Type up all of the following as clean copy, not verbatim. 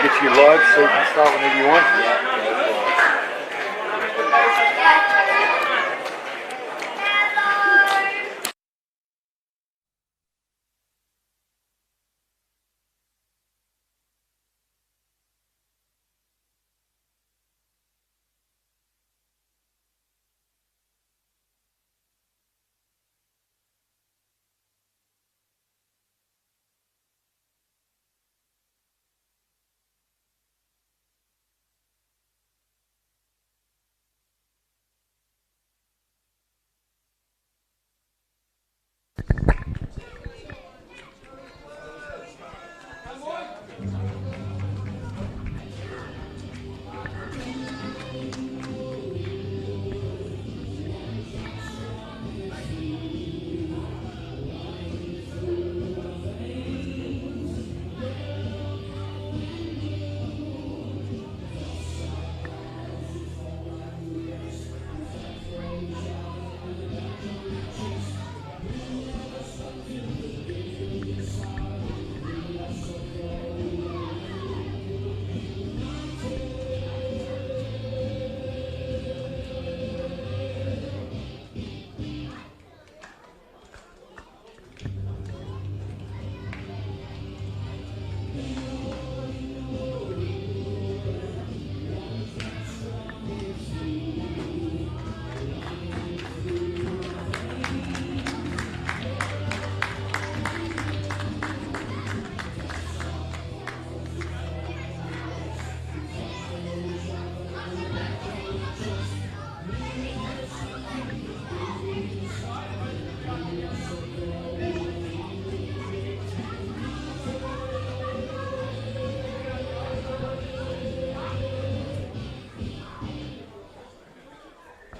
Get you live so you can start whenever you want.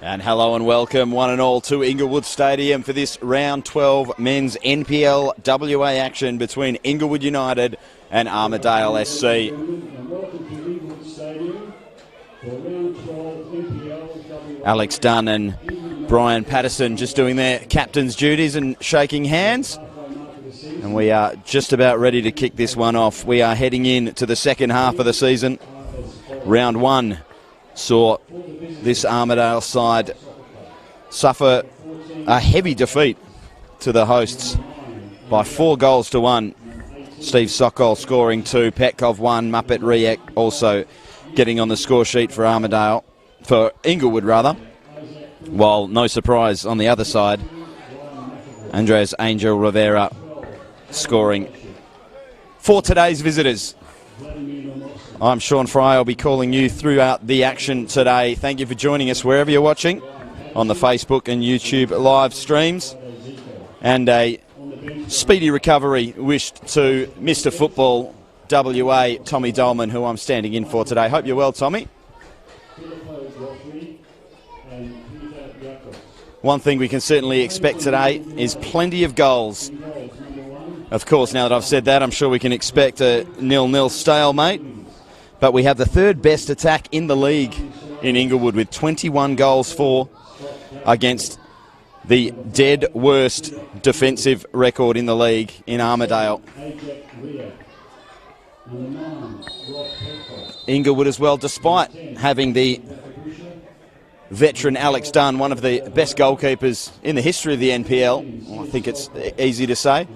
And hello and welcome one and all to Inglewood Stadium for this round 12 men's NPL WA action between Inglewood United and Armadale SC. Alex Dunn and Brian Patterson just doing their captain's duties and shaking hands. And we are just about ready to kick this one off. We are heading in to the second half of the season. Round one saw this Armadale side suffer a heavy defeat to the hosts by 4 goals to 1. Steve Sokol scoring 2, Petkov 1, Muppet Riek also getting on the score sheet for Armadale, for Inglewood rather. While no surprise on the other side, Andres Angel Rivera scoring for today's visitors. I'm Sean Fry. I'll be calling you throughout the action today. Thank you for joining us wherever you're watching on the Facebook and YouTube live streams. And a speedy recovery wished to Mr. Football WA, Tommy Dolman, who I'm standing in for today. Hope you're well, Tommy. One thing we can certainly expect today is plenty of goals. Of course, now that I've said that, I'm sure we can expect a 0-0 stalemate. But we have the third best attack in the league in Inglewood with 21 goals for against the dead worst defensive record in the league in Armadale. Inglewood as well, despite having the veteran Alex Dunn, one of the best goalkeepers in the history of the NPL, well, I think it's easy to say,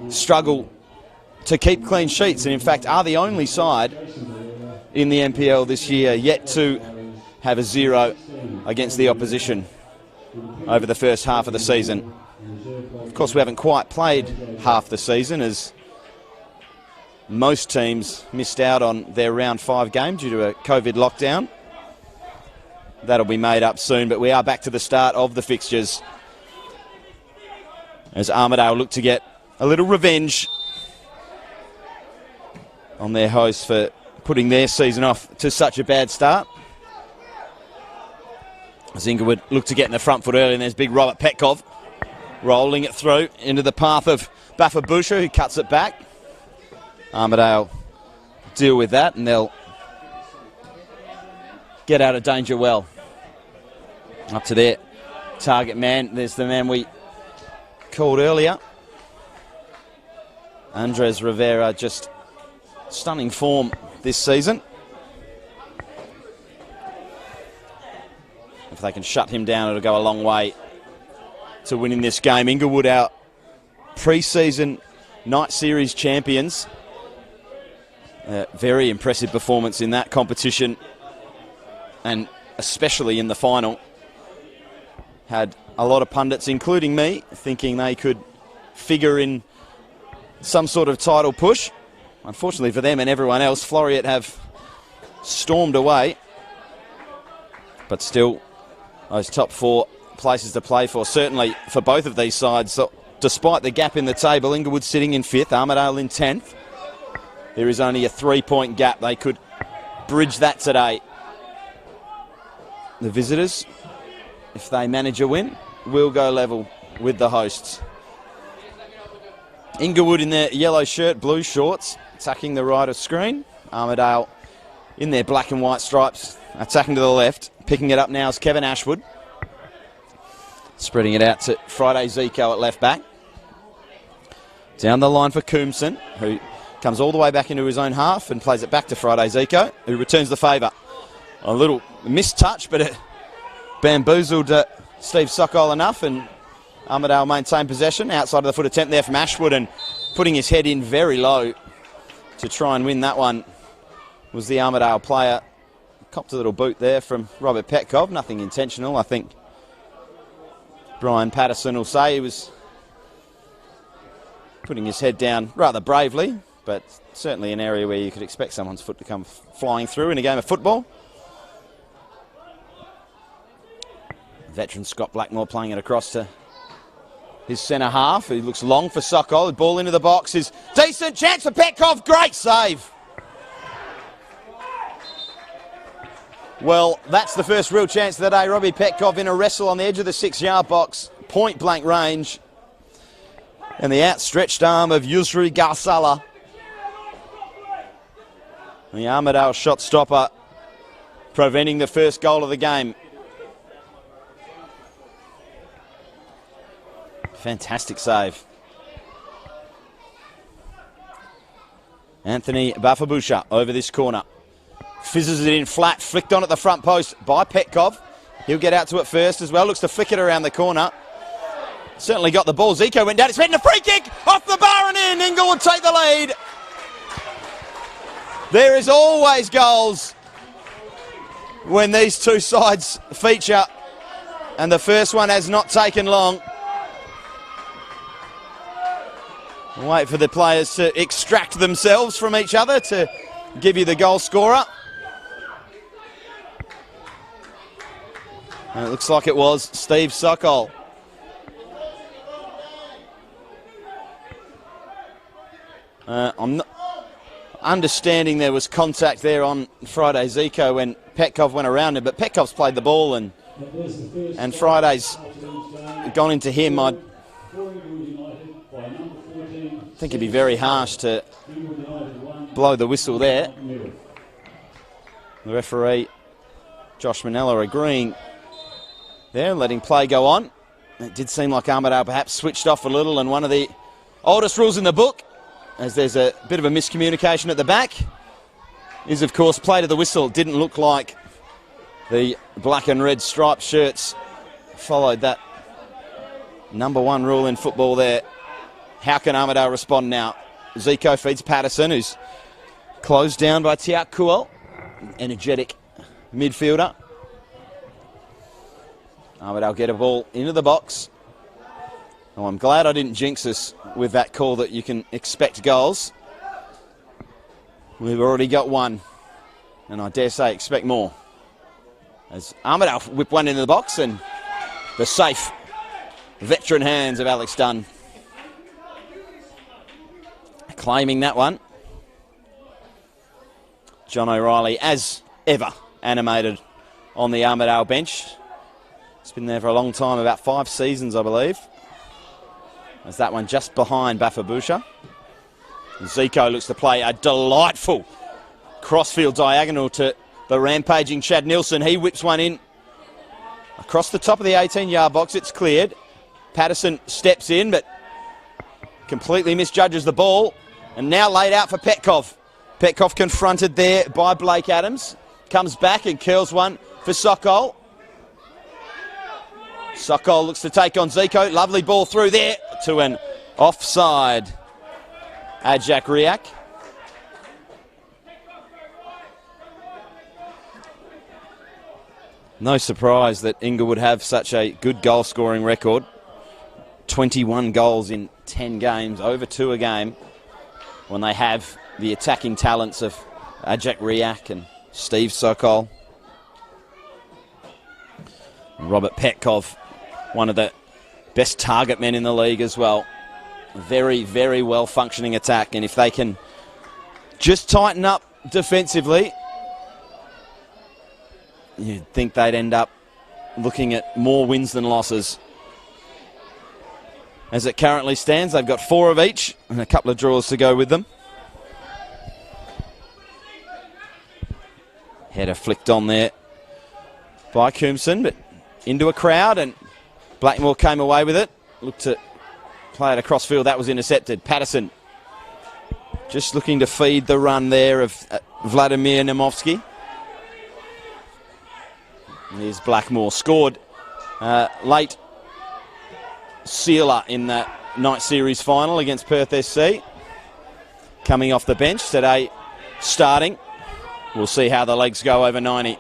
struggle to keep clean sheets, and in fact are the only side in the NPL this year yet to have a 0 against the opposition over the first half of the season. Of course, we haven't quite played half the season, as most teams missed out on their round 5 game due to a COVID lockdown. That'll be made up soon, but we are back to the start of the fixtures as Armadale look to get a little revenge on their hosts for putting their season off to such a bad start. As Inglewood look to get in the front foot early, and there's big Robert Petkov. rolling it through into the path of Bafabusha, who cuts it back. Armadale deal with that, and they'll get out of danger well. Up to their target man. There's the man we called earlier. Andres Rivera, just stunning form this season. If they can shut him down, it'll go a long way to winning this game. Inglewood, our pre-season night series champions. Very impressive performance in that competition, and especially in the final. Had a lot of pundits, including me, thinking they could figure in some sort of title push. Unfortunately for them and everyone else, Floriat have stormed away. But still, those top 4 places to play for, certainly for both of these sides. So, despite the gap in the table, Inglewood sitting in 5th, Armadale in 10th. There is only a 3-point gap. They could bridge that today. The visitors, if they manage a win, will go level with the hosts. Inglewood in their yellow shirt, blue shorts, attacking the right of screen. Armadale in their black and white stripes, attacking to the left. Picking it up now is Kevin Ashwood. Spreading it out to Friday Zico at left back. Down the line for Coombson, who comes all the way back into his own half and plays it back to Friday Zico, who returns the favour. A little missed touch, but it bamboozled Steve Sokol enough, and Armadale maintained possession. Outside of the foot attempt there from Ashwood, and putting his head in very low to try and win that one was the Armadale player. Copped a little boot there from Robert Petkov. Nothing intentional, I think Brian Patterson will say. He was putting his head down rather bravely, but certainly an area where you could expect someone's foot to come flying through in a game of football. Veteran Scott Blackmore playing it across to his centre half, who looks long for Sokol. The ball into the box is decent. Chance for Petkov. Great save. Well, that's the first real chance of the day. Robbie Petkov in a wrestle on the edge of the 6-yard box. Point blank range. And the outstretched arm of Yusri Garsala. The Armadale shot stopper preventing the first goal of the game. Fantastic save. Anthony Bafabusha over this corner. Fizzes it in flat, flicked on at the front post by Petkov. He'll get out to it first as well. Looks to flick it around the corner. Certainly got the ball. Zico went down. It's heading a free kick off the bar and in. Inglewood take the lead. There is always goals when these two sides feature, and the first one has not taken long. Wait for the players to extract themselves from each other to give you the goal scorer. And it looks like it was Steve Sokol. I'm not understanding there was contact there on Friday Zico when Petkov went around him, but Petkov's played the ball and Friday's gone into him. I think it'd be very harsh to blow the whistle there. The referee, Josh Manella, agreeing there, letting play go on. It did seem like Armadale perhaps switched off a little, and one of the oldest rules in the book, as there's a bit of a miscommunication at the back, is of course play to the whistle. It didn't look like the black and red striped shirts followed that number one rule in football there. How can Armadale respond now? Zico feeds Patterson, who's closed down by Tiak Kual, energetic midfielder. Armadale get a ball into the box. Oh, I'm glad I didn't jinx us with that call that you can expect goals. We've already got one, and I dare say expect more. As Armadale whip one into the box, and the safe veteran hands of Alex Dunn claiming that one. John O'Reilly, as ever, animated on the Armadale bench. It's been there for a long time, about 5 seasons, I believe. As that one just behind Bafabusha. Zico looks to play a delightful crossfield diagonal to the rampaging Chad Nilsson. He whips one in across the top of the 18-yard box. It's cleared. Patterson steps in, but completely misjudges the ball. And now laid out for Petkov. Petkov confronted there by Blake Adams. Comes back and curls one for Sokol. Sokol looks to take on Zico. Lovely ball through there to an offside Ajak Riak. No surprise that Inglewood have such a good goal scoring record. 21 goals in 10 games, over 2 a game, when they have the attacking talents of Ajak Riak and Steve Sokol. Robert Petkov, one of the best target men in the league as well. Very, very well functioning attack, and if they can just tighten up defensively, you'd think they'd end up looking at more wins than losses. As it currently stands, they've got 4 of each and a couple of draws to go with them. Header flicked on there by Coombson, but into a crowd, and Blackmore came away with it. Looked to play it across field. That was intercepted. Patterson just looking to feed the run there of Vladimir Nemovsky. There's Blackmore. Scored late sealer in the night series final against Perth SC. Coming off the bench today, starting. We'll see how the legs go over 90.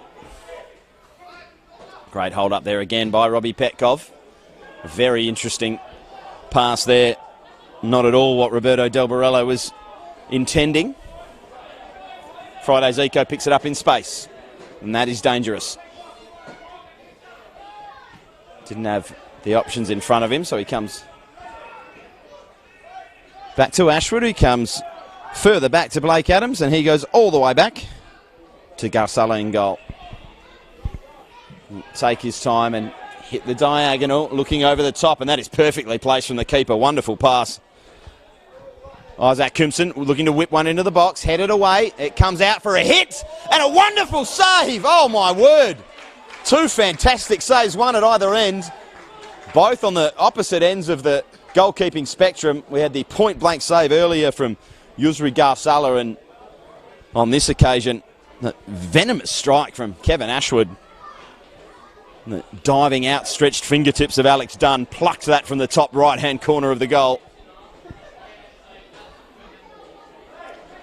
Great hold up there again by Robbie Petkov. A very interesting pass there. Not at all what Roberto Del Borello was intending. Friday Zico picks it up in space, and that is dangerous. Didn't have the options in front of him, so he comes back to Ashwood, who comes further back to Blake Adams, and he goes all the way back to Garsala in goal. Take his time and hit the diagonal, looking over the top, and that is perfectly placed from the keeper. Wonderful pass. Isaac Coombson looking to whip one into the box, headed away. It comes out for a hit, and a wonderful save. Oh, my word. 2 fantastic saves, one at either end, both on the opposite ends of the goalkeeping spectrum. We had the point-blank save earlier from Yusri Garsala, and on this occasion, the venomous strike from Kevin Ashwood. The diving outstretched fingertips of Alex Dunn plucked that from the top right-hand corner of the goal.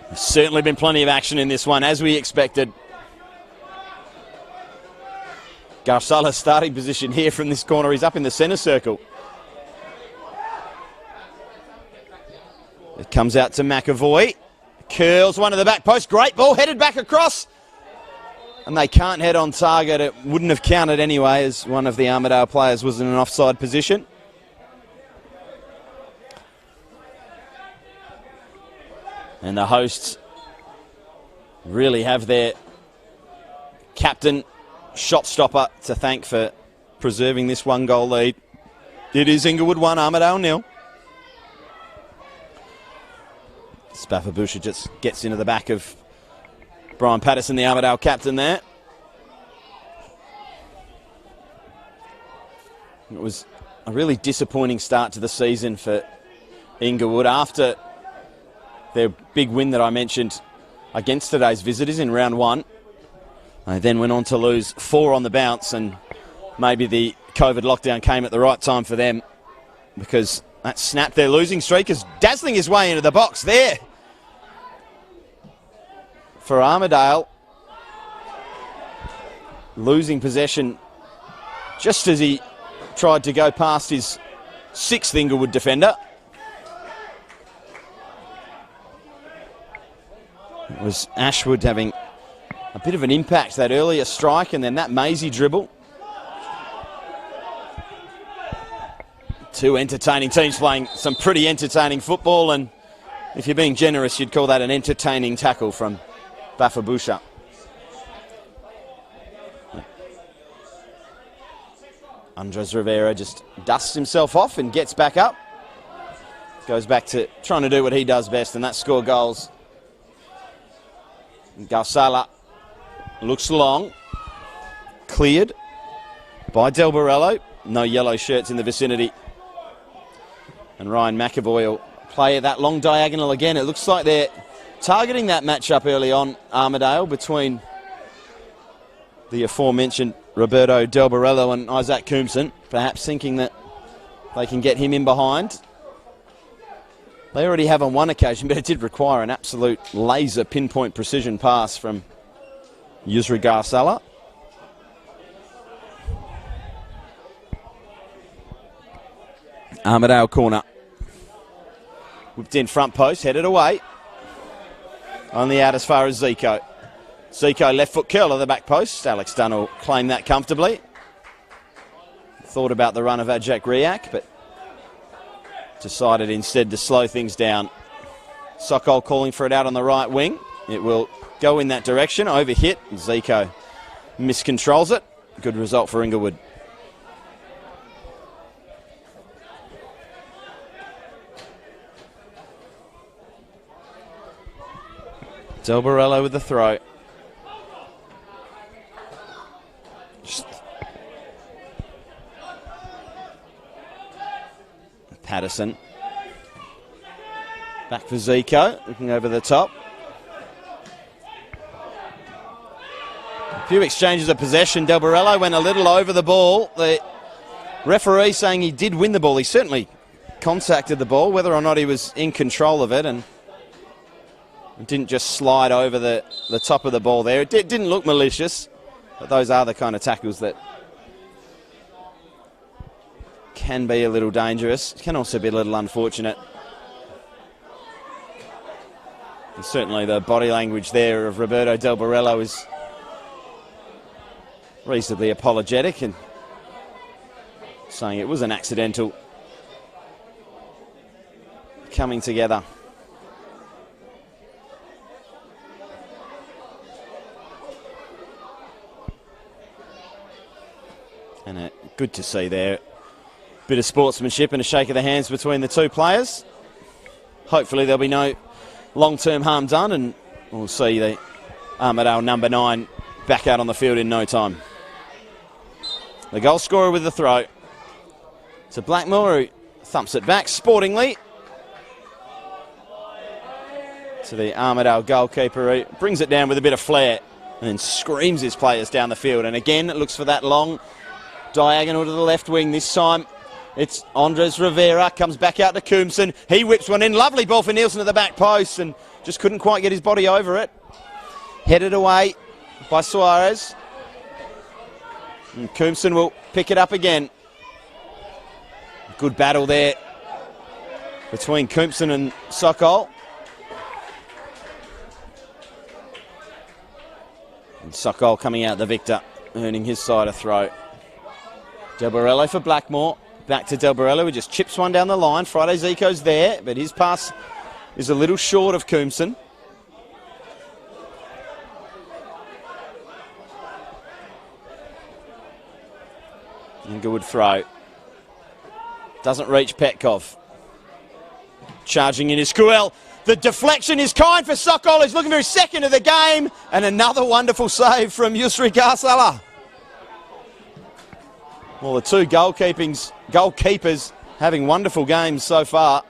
There's certainly been plenty of action in this one, as we expected. Garsala's starting position here from this corner. He's up in the centre circle. It comes out to McAvoy. Curls one to the back post. Great ball, headed back across. And they can't head on target. It wouldn't have counted anyway, as one of the Armadale players was in an offside position. And the hosts really have their captain, shot stopper, to thank for preserving this 1-goal lead. It is Inglewood 1, Armadale 0. Spafabusha just gets into the back of Brian Patterson, the Armadale captain there. It was a really disappointing start to the season for Inglewood after their big win that I mentioned against today's visitors in round 1. They then went on to lose 4 on the bounce, and maybe the COVID lockdown came at the right time for them, because that snapped their losing streak, as dazzling his way into the box there for Armadale. Losing possession just as he tried to go past his 6th Inglewood defender. It was Ashwood having a bit of an impact, that earlier strike, and then that mazy dribble. 2 entertaining teams playing some pretty entertaining football, and if you're being generous, you'd call that an entertaining tackle from Bafabusha. Andres Rivera just dusts himself off and gets back up. goes back to trying to do what he does best, and that's score goals. Garsala looks long. Cleared by Del Borello. No yellow shirts in the vicinity. And Ryan McAvoy will play that long diagonal again. It looks like they're targeting that matchup early on, Armadale, between the aforementioned Roberto Del Borello and Isaac Coombson, perhaps thinking that they can get him in behind. They already have on one occasion, but it did require an absolute laser pinpoint precision pass from Yusri Garsala. Armadale corner. Whipped in front post, headed away. Only out as far as Zico. Zico left foot curl of the back post. Alex Dunn will claim that comfortably. Thought about the run of Ajak Riak, but decided instead to slow things down. Sokol calling for it out on the right wing. It will go in that direction, overhit. Zico miscontrols it. Good result for Inglewood. Del Borello with the throw. Patterson. Back for Zico, looking over the top. A few exchanges of possession. Del Borello went a little over the ball. The referee saying he did win the ball. He certainly contacted the ball, whether or not he was in control of it, and didn't just slide over the top of the ball there. It didn't look malicious, but those are the kind of tackles that can be a little dangerous. Can also be a little unfortunate. And certainly the body language there of Roberto Del Borello is reasonably apologetic and saying it was an accidental coming together. And good to see there. Bit of sportsmanship and a shake of the hands between the two players. Hopefully there'll be no long-term harm done, and we'll see the Armadale number 9 back out on the field in no time. The goal scorer with the throw. To Blackmore, who thumps it back sportingly to the Armadale goalkeeper, who brings it down with a bit of flair and then screams his players down the field. And again, it looks for that long diagonal to the left wing. This time it's Andres Rivera, comes back out to Coombson. He whips one in. Lovely ball for Nielsen at the back post and just couldn't quite get his body over it. Headed away by Suarez. And Coombson will pick it up again. Good battle there between Coombson and Sokol. And Sokol coming out the victor, earning his side a throw. Del Borello for Blackmore. Back to Del Borello, who just chips one down the line. Friday Zico's there, but his pass is a little short of Coombson. Inglewood throw. Doesn't reach Petkov. Charging in is Kuel. The deflection is kind for Sokol. He's looking for his second of the game. And another wonderful save from Yusri Garsala. Well, the two goalkeepers having wonderful games so far.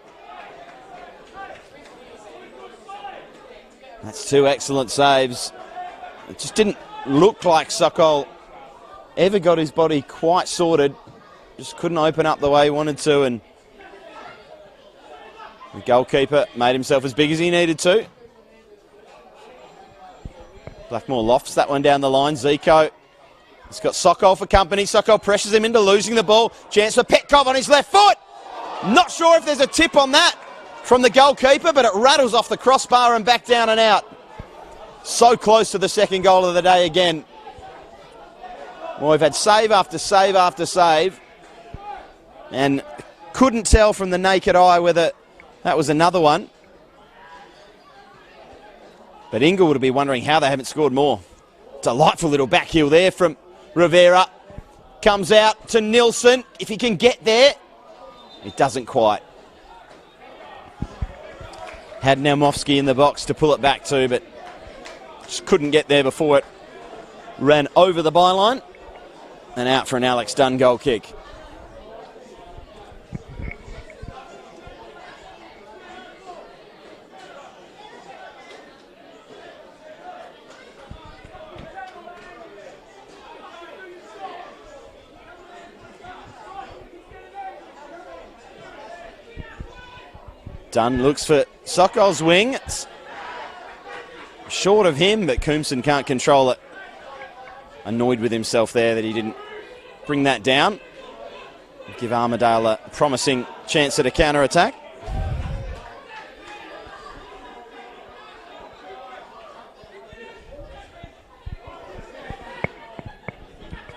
That's two excellent saves. It just didn't look like Sokol ever got his body quite sorted. Just couldn't open up the way he wanted to, and the goalkeeper made himself as big as he needed to. Blackmore lofts that one down the line. Zico. He's got Sokol for company. Sokol pressures him into losing the ball. Chance for Petkov on his left foot. Not sure if there's a tip on that from the goalkeeper, but it rattles off the crossbar and back down and out. So close to the second goal of the day again. Well, we've had save after save after save, and couldn't tell from the naked eye whether that was another one. But Inglewood will be wondering how they haven't scored more. Delightful little back heel there from Rivera. Comes out to Nielsen. If he can get there, it doesn't quite. Had Naumovsky in the box to pull it back to, but just couldn't get there before it ran over the byline. And out for an Alex Dunn goal kick. Dunn looks for Sokol's wing. It's short of him, but Coombson can't control it. Annoyed with himself there that he didn't bring that down. Give Armadale a promising chance at a counter-attack.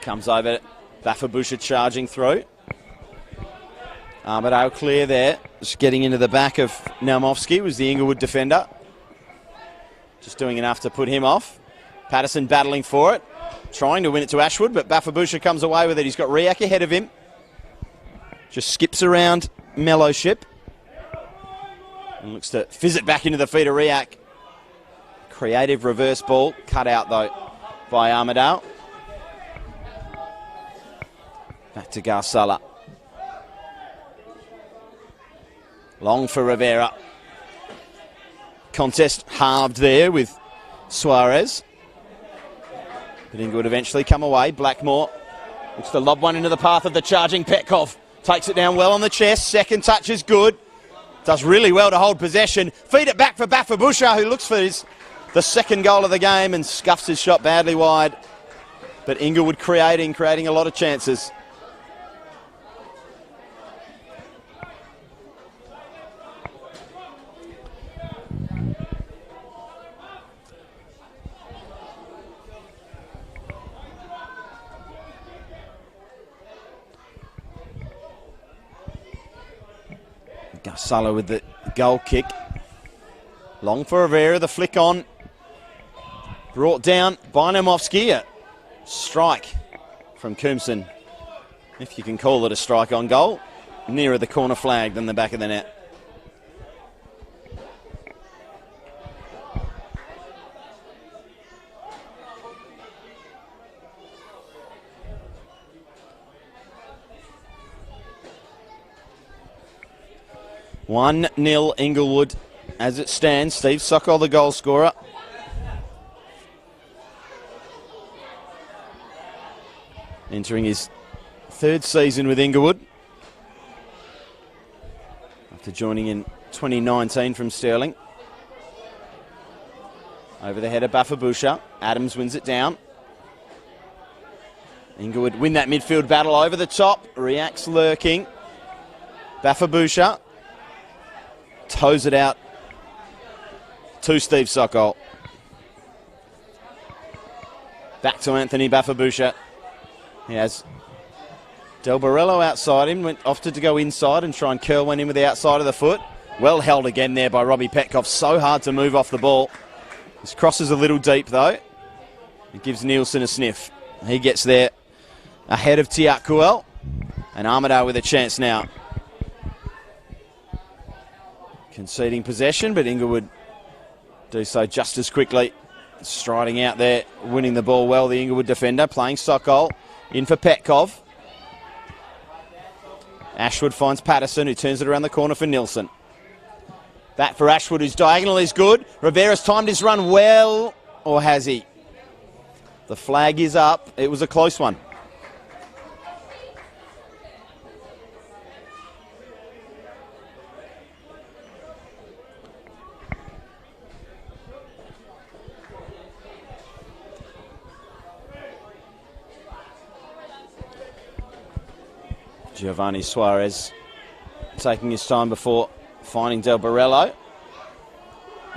Comes over, Bafabusha charging through. Armadale clear there. Just getting into the back of Naumovsky was the Inglewood defender. Just doing enough to put him off. Patterson battling for it. Trying to win it to Ashwood, but Bafabusha comes away with it. He's got Riak ahead of him. Just skips around Mellowship. And looks to fizz it back into the feet of Riak. Creative reverse ball. Cut out, though, by Armadale. Back to Garsala. Long for Rivera. Contest halved there with Suarez. But Inglewood eventually come away. Blackmore looks to lob one into the path of the charging Petkov. Takes it down well on the chest. Second touch is good. Does really well to hold possession. Feed it back for Bafabusha, who looks for the second goal of the game and scuffs his shot badly wide. But Inglewood creating a lot of chances. Garsala with the goal kick. Long for Rivera, the flick on. Brought down by Naumovsky. A strike from Coombson, if you can call it a strike on goal. Nearer the corner flag than the back of the net. One 0 Inglewood as it stands. Steve Sokol, the goal scorer. Entering his third season with Inglewood. After joining in 2019 from Stirling. Over the head of Bafabusha. Adams wins it down. Inglewood win that midfield battle over the top. Reacts lurking. Bafabusha toes it out to Steve Sokol. Back to Anthony Bafabusha. He has Del Borello outside him. Went off to go inside and try and curl one in with the outside of the foot. Well held again there by Robbie Petkov. So hard to move off the ball. This cross is a little deep though. It gives Nielsen a sniff. He gets there ahead of Tiak Kuel. And Armadale with a chance now. Conceding possession, but Inglewood do so just as quickly. Striding out there, winning the ball well, the Inglewood defender, playing Sokol, in for Petkov. Ashwood finds Patterson, who turns it around the corner for Nielsen. Back for Ashwood, whose diagonal is good. Rivera's timed his run well, or has he? The flag is up. It was a close one. Giovanni Suarez taking his time before finding Del Borello.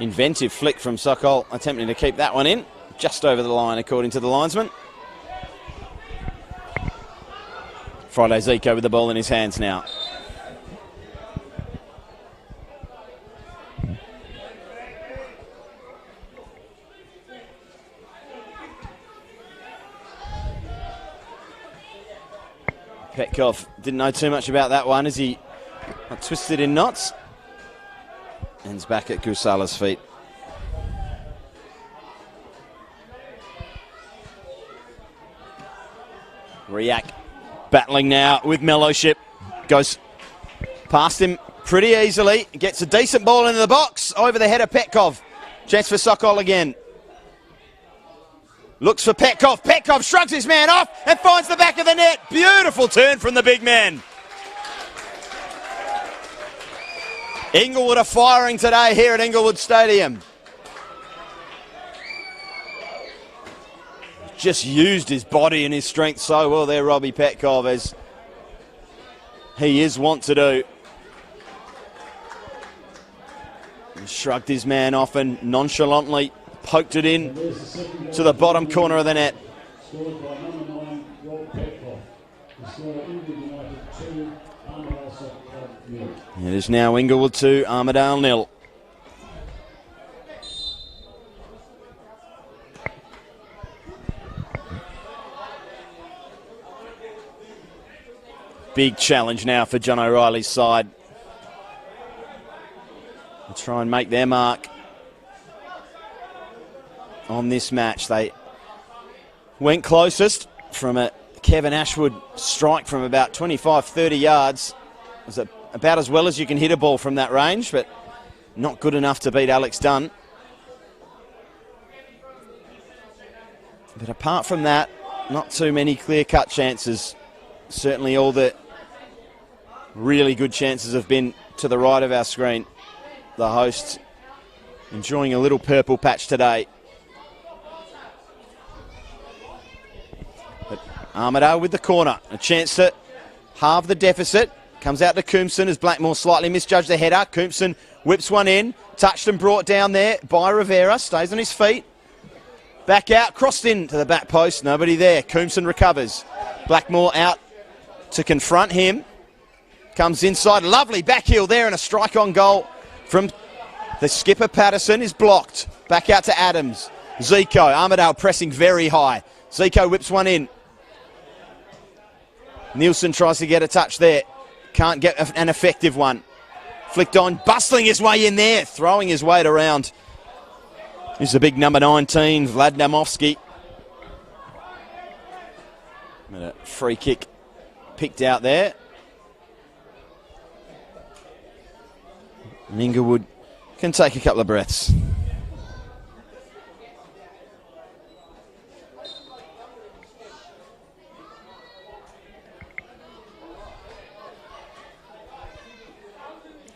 Inventive flick from Sokol, attempting to keep that one in. Just over the line, according to the linesman. Friday Zico with the ball in his hands now. Petkov didn't know too much about that one as he twisted in knots. Ends back at Gusala's feet. Riak battling now with Mellowship. Goes past him pretty easily. Gets a decent ball into the box. Over the head of Petkov. Chance for Sokol again. Looks for Petkov. Petkov shrugs his man off and finds the back of the net. Beautiful turn from the big man. Inglewood are firing today here at Inglewood Stadium. Just used his body and his strength so well there, Robbie Petkov, as he is wont to do. He shrugged his man off and nonchalantly poked it in to the bottom corner of the net. It is now Inglewood 2, Armadale 0. Big challenge now for John O'Reilly's side. They'll try and make their mark on this match. They went closest from a Kevin Ashwood strike from about 25-30 yards. It was about as well as you can hit a ball from that range, but not good enough to beat Alex Dunn. But apart from that, not too many clear-cut chances. Certainly all the really good chances have been to the right of our screen. The hosts enjoying a little purple patch today. But Armadale with the corner. A chance to halve the deficit. Comes out to Coombson as Blackmore slightly misjudged the header. Coombson whips one in. Touched and brought down there by Rivera. Stays on his feet. Back out. Crossed in to the back post. Nobody there. Coombson recovers. Blackmore out to confront him. Comes inside. Lovely back heel there and a strike on goal from the skipper. Patterson is blocked. Back out to Adams. Zico. Armadale pressing very high. Zico whips one in. Nielsen tries to get a touch there. Can't get an effective one. Flicked on. Bustling his way in there. Throwing his weight around. Here's the big number 19, Vlad Namovsky. A free kick picked out there. And Inglewood can take a couple of breaths.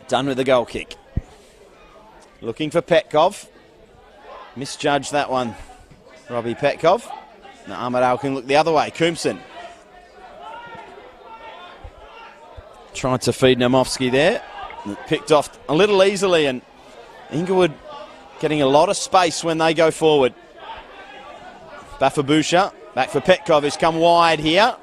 Done with the goal kick. Looking for Petkov. Misjudged that one, Robbie Petkov. Now Armadale can look the other way. Coombson. Tried to feed Namovsky there. Picked off a little easily, and Inglewood getting a lot of space when they go forward. Bafabusha back for Petkov, who's come wide here.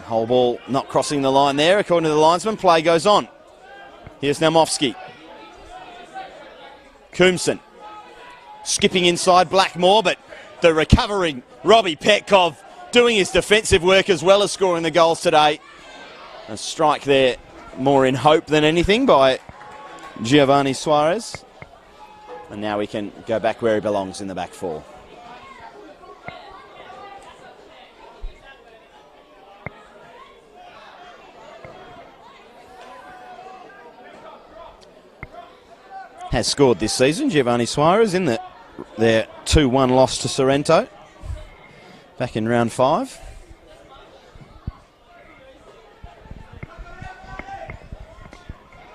Whole ball not crossing the line there, according to the linesman. Play goes on. Here's Namovsky. Coombson skipping inside Blackmore, but the recovering Robbie Petkov doing his defensive work as well as scoring the goals today. A strike there, more in hope than anything, by Giovanni Suarez. And now we can go back where he belongs in the back four. Has scored this season, Giovanni Suarez, in their 2-1 loss to Sorrento back in round 5.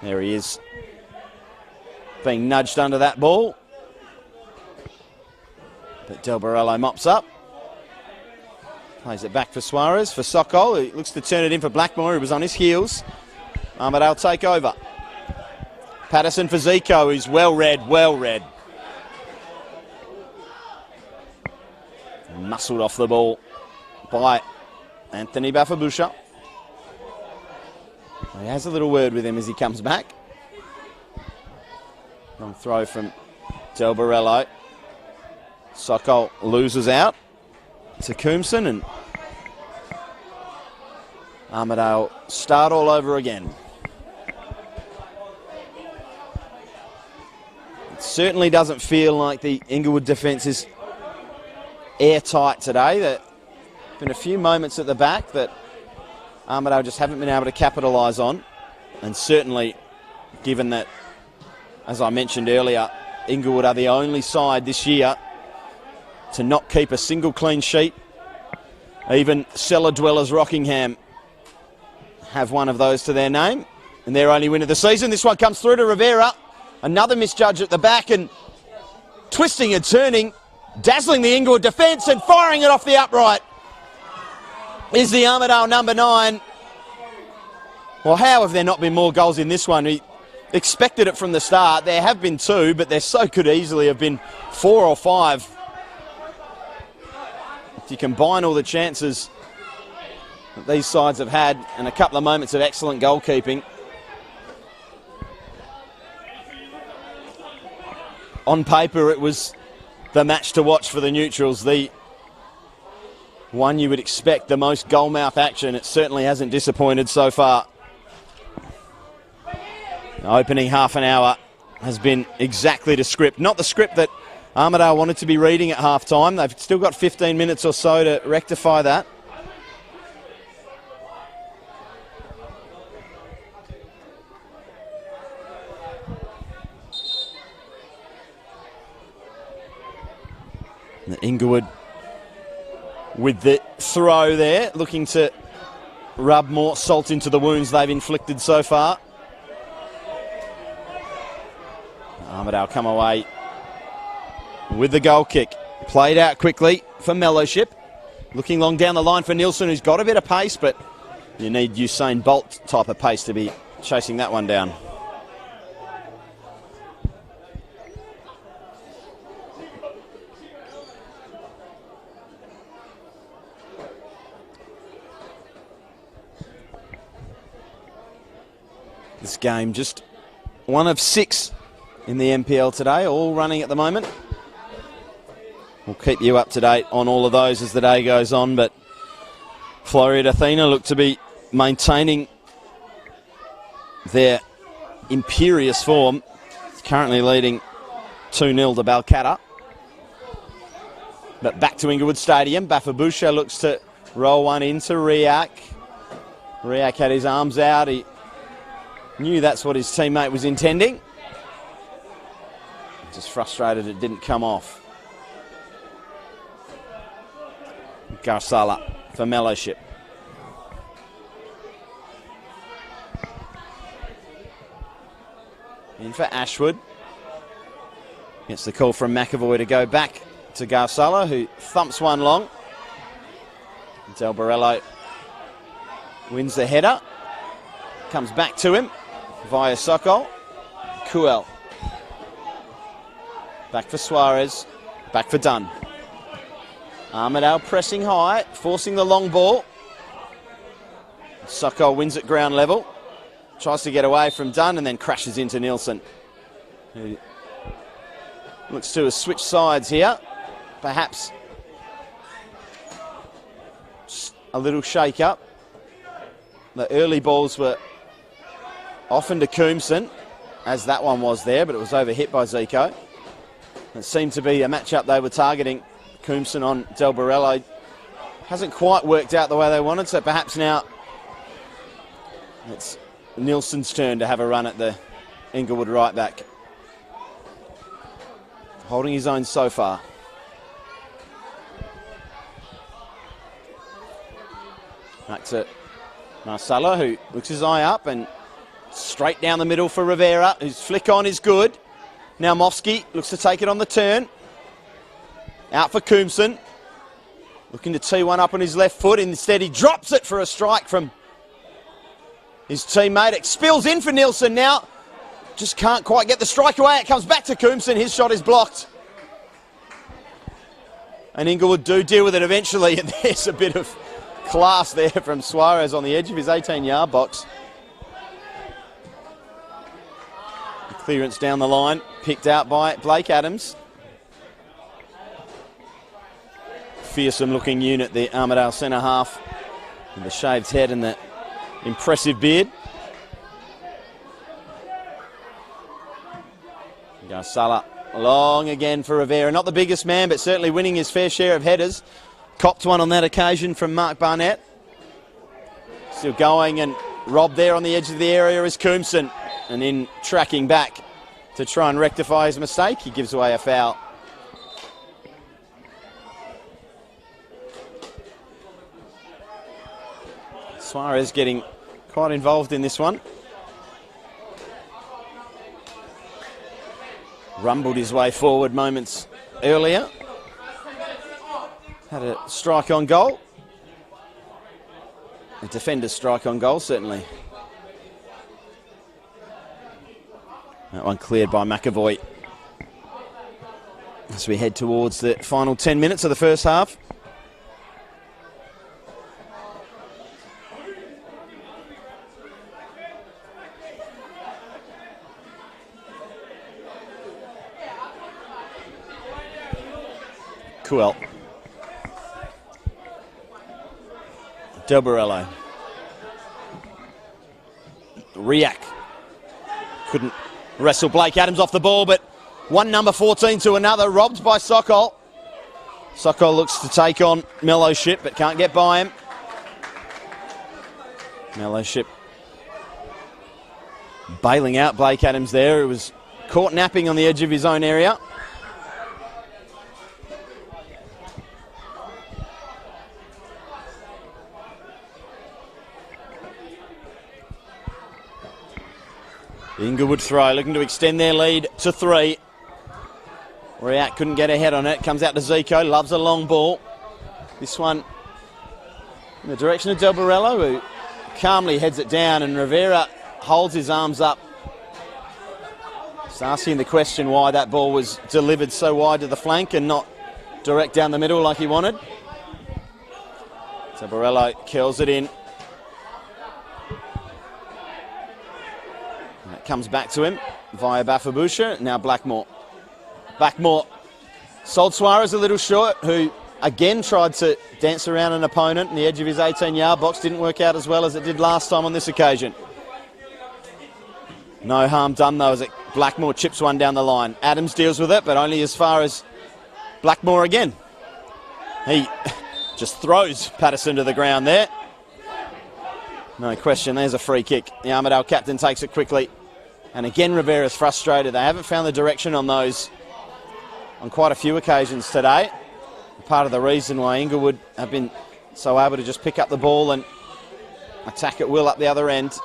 There he is, being nudged under that ball. But Del Barello mops up. Plays it back for Suarez, for Sokol, who looks to turn it in for Blackmore, who was on his heels. Armadale take over. Patterson for Zico, who's well read. Muscled off the ball by Anthony Bafabusha. He has a little word with him as he comes back. Long throw from Del Barello. Sokol loses out to Coombson, and Armadale start all over again. It certainly doesn't feel like the Inglewood defence is airtight today. There have been a few moments at the back that Armadale just haven't been able to capitalise on. And certainly, given that, as I mentioned earlier, Inglewood are the only side this year to not keep a single clean sheet. Even cellar dwellers Rockingham have one of those to their name, and their only win of the season. This one comes through to Rivera. Another misjudge at the back, and twisting and turning, dazzling the Inglewood defence and firing it off the upright is the Armadale number 9. Well, how have there not been more goals in this one? We expected it from the start. There have been 2, but there so could easily have been 4 or 5. If you combine all the chances that these sides have had and a couple of moments of excellent goalkeeping, on paper it was the match to watch for the neutrals, the one you would expect the most goalmouth action. It certainly hasn't disappointed so far. The opening half an hour has been exactly the script. Not the script that Armadale wanted to be reading at half time. They've still got 15 minutes or so to rectify that. The Inglewood with the throw there, looking to rub more salt into the wounds they've inflicted so far. Armadale come away with the goal kick. Played out quickly for Mellowship. Looking long down the line for Nielsen, who's got a bit of pace, but you need Usain Bolt type of pace to be chasing that one down. This game just one of 6 in the NPL today, all running at the moment. We'll keep you up to date on all of those as the day goes on, but Florida Athena look to be maintaining their imperious form. It's currently leading 2-0 to Balcatta. But back to Inglewood Stadium. Bafabusha looks to roll one into Riak. Riak had his arms out. He knew that's what his teammate was intending. Just frustrated it didn't come off. Garsala for Mellowship. In for Ashwood. Gets the call from McAvoy to go back to Garsala, who thumps one long. Del Borello wins the header. Comes back to him via Sokol. Kuel. Back for Suarez. Back for Dunn. Armadale pressing high, forcing the long ball. Sokol wins at ground level. Tries to get away from Dunn and then crashes into Nielsen, who looks to have switched sides here. Perhaps a little shake-up. The early balls were often to Coombson, as that one was there, but it was overhit by Zico. It seemed to be a matchup they were targeting. Coombson on Del Borello. Hasn't quite worked out the way they wanted, so perhaps now it's Nielsen's turn to have a run at the Inglewood right back. Holding his own so far. Back to Marcelo, who looks his eye up and straight down the middle for Rivera, whose flick on is good. Now Mofsky looks to take it on the turn. Out for Coombson. Looking to tee one up on his left foot. Instead, he drops it for a strike from his teammate. It spills in for Nielsen now. Just can't quite get the strike away. It comes back to Coombson. His shot is blocked. And Inglewood do deal with it eventually. And there's a bit of class there from Suarez on the edge of his 18-yard box. The clearance down the line, picked out by Blake Adams. Fearsome looking unit, the Armadale centre half, with the shaved head and the impressive beard. Garsala long again for Rivera. Not the biggest man, but certainly winning his fair share of headers. Copped one on that occasion from Mark Barnett. Still going, and robbed there on the edge of the area is Coombson. And in tracking back to try and rectify his mistake, he gives away a foul. Suarez getting quite involved in this one. Rumbled his way forward moments earlier. Had a strike on goal. A defender's strike on goal, certainly. That one cleared by McAvoy. As we head towards the final 10 minutes of the first half. Kuel. Del Borello. Riak. Couldn't wrestle Blake Adams off the ball, but one number 14 to another, robbed by Sokol. Sokol looks to take on Mellowship, but can't get by him. Mellowship bailing out Blake Adams there, who was caught napping on the edge of his own area. The Inglewood throw, looking to extend their lead to 3. Riak couldn't get ahead on it. Comes out to Zico, loves a long ball. This one in the direction of Del Borello, who calmly heads it down, and Rivera holds his arms up. Just asking the question why that ball was delivered so wide to the flank and not direct down the middle like he wanted. Del Borello curls it in. And it comes back to him via Bafabusha. Now Blackmore. Blackmore sold Suarez a little short, who again tried to dance around an opponent on the edge of his 18-yard box. Didn't work out as well as it did last time on this occasion. No harm done, though, as Blackmore chips one down the line. Adams deals with it, but only as far as Blackmore again. He just throws Patterson to the ground there. No question, there's a free kick. The Armadale captain takes it quickly. And again, Rivera's frustrated. They haven't found the direction on those on quite a few occasions today. Part of the reason why Inglewood have been so able to just pick up the ball and attack at will up the other end.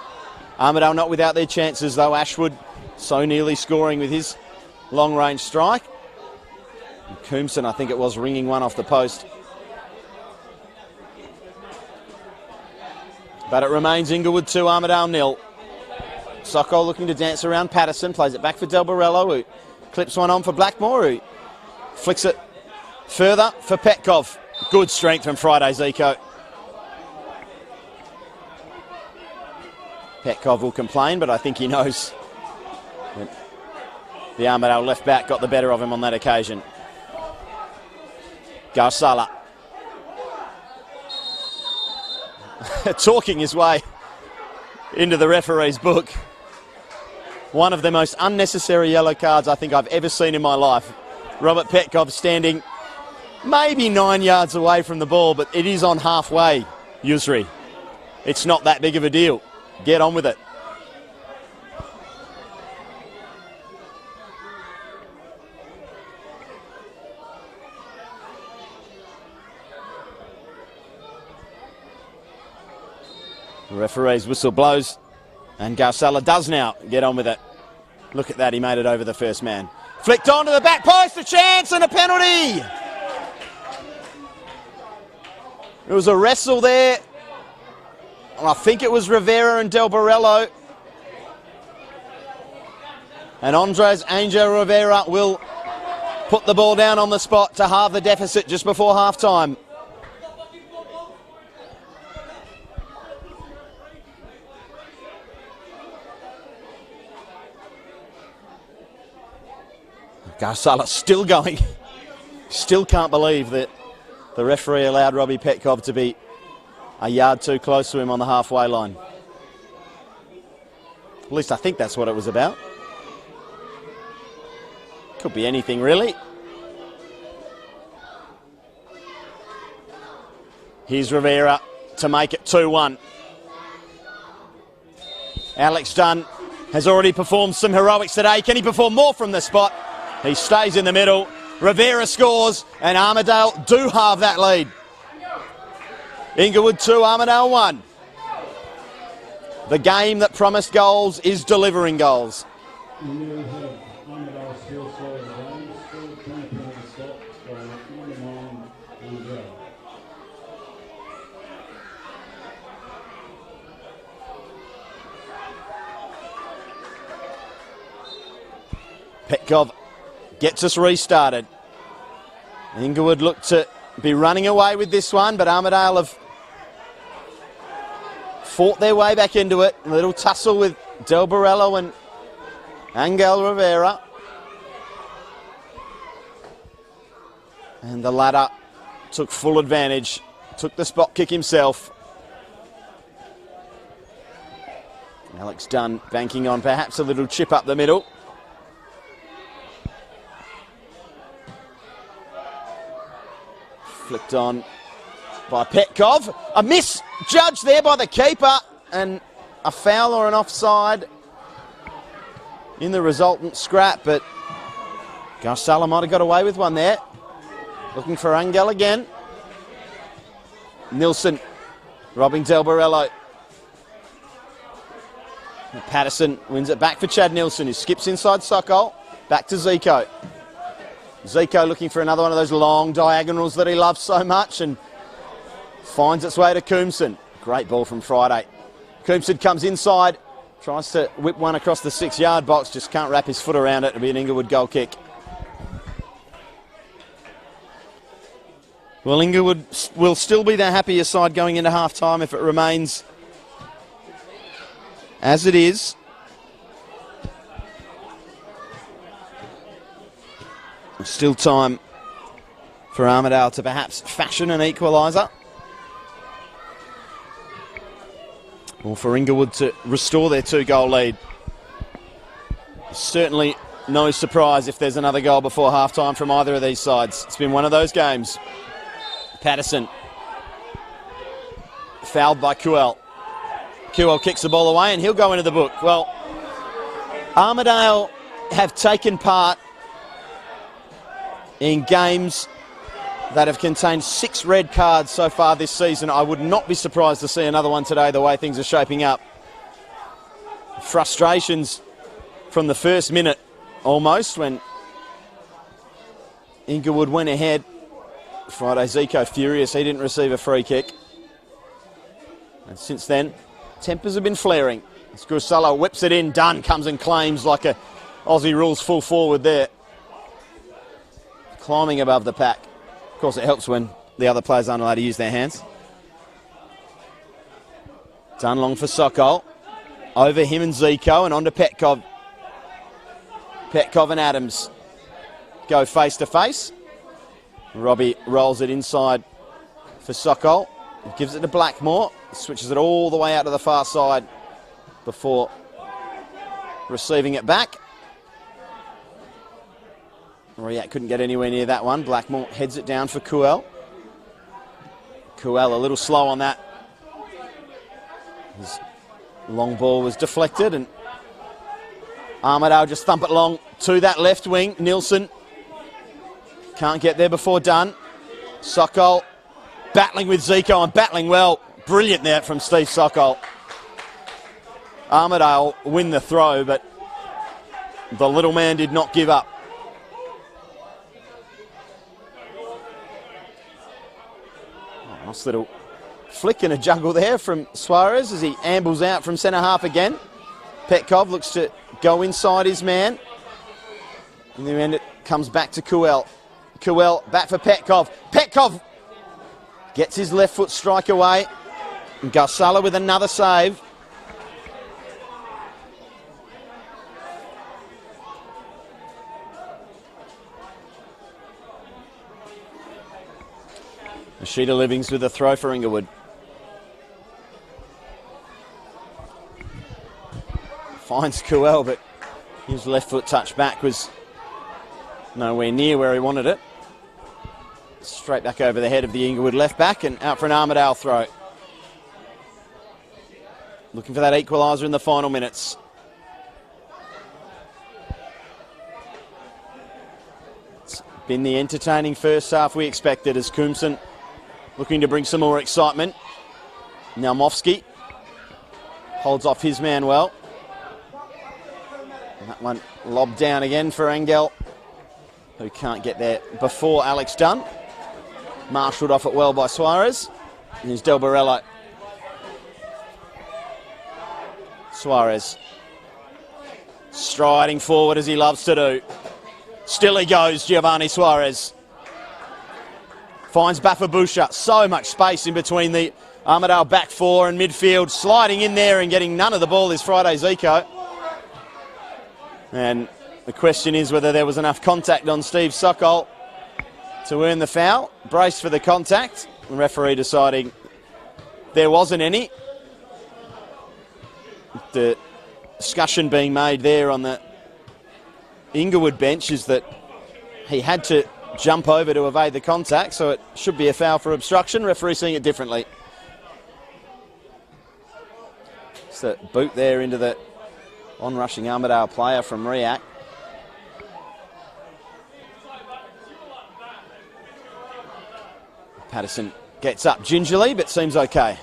Armadale not without their chances, though. Ashwood so nearly scoring with his long-range strike. And Coombson, I think it was, ringing one off the post. But it remains Inglewood 2, Armadale 0. Sokol looking to dance around Patterson, plays it back for Del Borello, who clips one on for Blackmore, who flicks it further for Petkov. Good strength from Friday Zico. Petkov will complain, but I think he knows that the Armadale left back got the better of him on that occasion. Garsala. Talking his way into the referee's book. One of the most unnecessary yellow cards I think I've ever seen in my life. Robert Petkov standing maybe 9 yards away from the ball, but it is on halfway, Yusri. It's not that big of a deal. Get on with it. The referee's whistle blows, and Garsala does now get on with it. Look at that, he made it over the first man. Flicked on to the back post, a chance and a penalty. It was a wrestle there. And I think it was Rivera and Del Borello. And Andres Angel Rivera will put the ball down on the spot to halve the deficit just before half-time. Garsala still going. Still can't believe that the referee allowed Robbie Petkov to be a yard too close to him on the halfway line. At least I think that's what it was about. Could be anything, really. Here's Rivera to make it 2-1. Alex Dunn has already performed some heroics today. Can he perform more from the spot? He stays in the middle. Rivera scores, and Armadale do halve that lead. Inglewood 2, Armadale 1. The game that promised goals is delivering goals. Kickoff gets us restarted. Inglewood look to be running away with this one, but Armadale have fought their way back into it. A little tussle with Del Borello and Angel Rivera. And the latter took full advantage, took the spot kick himself. Alex Dunn banking on perhaps a little chip up the middle. Flicked on by Petkov. A misjudged there by the keeper, and a foul or an offside in the resultant scrap, but Garsala might have got away with one there. Looking for Angel again. Nilsson robbing Del Borello. Patterson wins it back for Chad Nilsson, who skips inside Sokol. Back to Zico. Zico looking for another one of those long diagonals that he loves so much, and finds its way to Coombson. Great ball from Friday. Coombson comes inside, tries to whip one across the 6-yard box, just can't wrap his foot around it. It'll be an Inglewood goal kick. Well, Inglewood will still be the happier side going into half-time if it remains as it is. Still time for Armadale to perhaps fashion an equaliser. Or for Inglewood to restore their 2-goal lead. Certainly no surprise if there's another goal before half-time from either of these sides. It's been one of those games. Patterson. Fouled by Kuel. Kuel kicks the ball away and he'll go into the book. Well, Armadale have taken part in games that have contained 6 red cards so far this season. I would not be surprised to see another one today, the way things are shaping up. Frustrations from the first minute almost when Inglewood went ahead. Friday Zico furious he didn't receive a free kick. And since then, tempers have been flaring. Scurusalo whips it in, Dunn comes and claims like a Aussie rules full forward there. Climbing above the pack. Of course, it helps when the other players aren't allowed to use their hands. Dunn long for Sokol. Over him and Zico and on to Petkov. Petkov and Adams go face to face. Robbie rolls it inside for Sokol. Gives it to Blackmore. Switches it all the way out to the far side before receiving it back. Riat couldn't get anywhere near that one. Blackmore heads it down for Kuel. Kuel a little slow on that. His long ball was deflected and Armadale just thump it long to that left wing. Nilsson can't get there before Dunn. Sokol battling with Zico and battling well. Brilliant there from Steve Sokol. Armadale win the throw, but the little man did not give up. Nice little flick and a juggle there from Suarez as he ambles out from centre half again. Petkov looks to go inside his man. In the end, it comes back to Kuel. Kuel back for Petkov. Petkov gets his left foot strike away. And Garsala with another save. Sheeta Livings with a throw for Inglewood. Finds Kuel, but his left foot touch back was Nowhere near where he wanted it. Straight back over the head of the Inglewood left back and out for an Armadale throw. Looking for that equaliser in the final minutes. It's been the entertaining first half we expected as Coombson looking to bring some more excitement. Now Mofsky holds off his man well. And that one lobbed down again for Engel, who can't get there before Alex Dunn. Marshalled off it well by Suarez. And here's Del Barello. Suarez striding forward as he loves to do. Still he goes, Giovanni Suarez. Finds Bafabusha. So much space in between the Armadale back four and midfield. Sliding in there and getting none of the ball is Friday Zico. And the question is whether there was enough contact on Steve Sokol to earn the foul. Braced for the contact. The referee deciding there wasn't any. The discussion being made there on the Inglewood bench is that he had to jump over to evade the contact, so it should be a foul for obstruction. Referee seeing it differently. It's a boot there into the on-rushing Armadale player from Riak. Patterson gets up gingerly, but seems okay.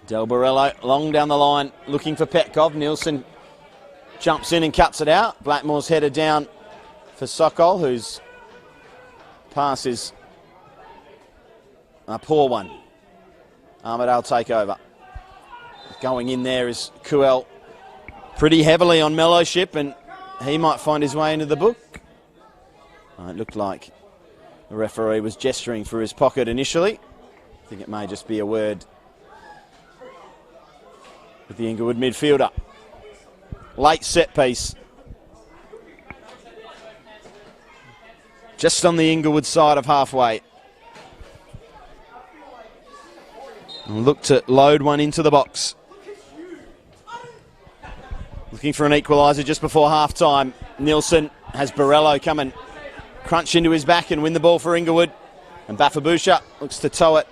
Del Barello long down the line looking for Petkov. Nielsen jumps in and cuts it out. Blackmore's headed down for Sokol, whose pass is a poor one. Armadale take over. Going in there is Kuel pretty heavily on Mellowship, and he might find his way into the book. It looked like the referee was gesturing for his pocket initially. I think it may just be a word with the Inglewood midfielder. Late set piece. Just on the Inglewood side of halfway. And look to load one into the box. Looking for an equaliser just before half time. Nielsen has Barello come and crunch into his back and win the ball for Inglewood. And Bafabusha looks to tow it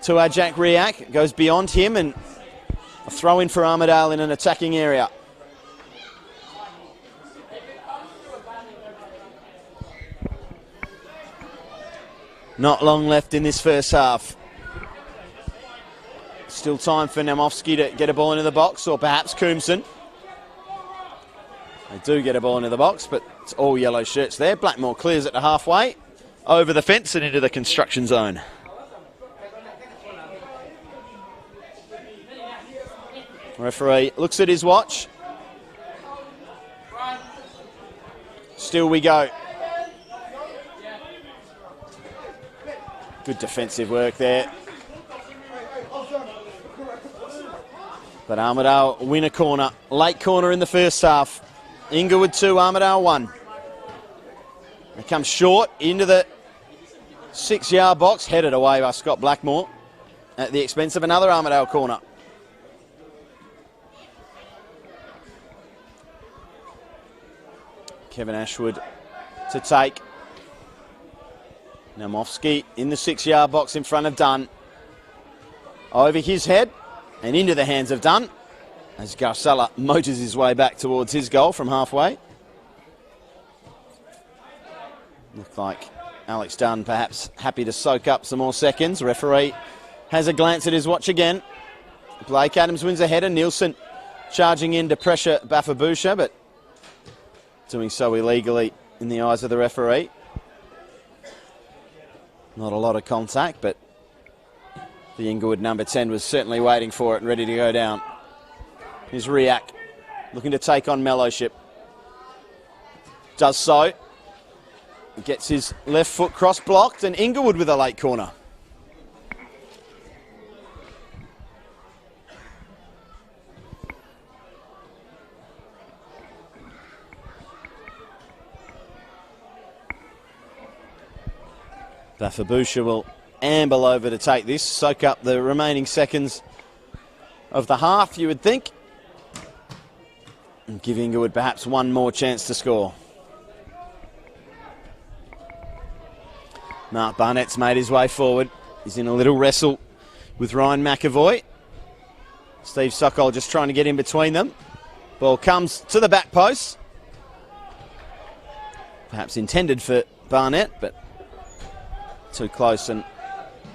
to Ajak Riak. Goes beyond him and a throw in for Armadale in an attacking area. Not long left in this first half. Still time for Namovsky to get a ball into the box, or perhaps Coombson. They do get a ball into the box, but it's all yellow shirts there. Blackmore clears it to halfway, over the fence and into the construction zone. Referee looks at his watch. Still we go. Good defensive work there. But Armadale win a corner. Late corner in the first half. Inglewood 2, Armadale 1. They come short into the 6-yard box. Headed away by Scott Blackmore at the expense of another Armadale corner. Kevin Ashwood to take. Namovsky in the 6-yard box in front of Dunn. Over his head and into the hands of Dunn as Garcella motors his way back towards his goal from halfway. Looked like Alex Dunn perhaps happy to soak up some more seconds. Referee has a glance at his watch again. Blake Adams wins a header. Nielsen charging in to pressure Bafabusha, but doing so illegally in the eyes of the referee. Not a lot of contact, but the Inglewood number 10 was certainly waiting for it and ready to go down. Here's Riak looking to take on Mellowship. Does so. Gets his left foot cross blocked, and Inglewood with a late corner. Bafabusha will amble over to take this, soak up the remaining seconds of the half, you would think. and give Inglewood perhaps one more chance to score. Mark Barnett's made his way forward. He's in a little wrestle with Ryan McAvoy. Steve Sokol just trying to get in between them. Ball comes to the back post. Perhaps intended for Barnett, but too close and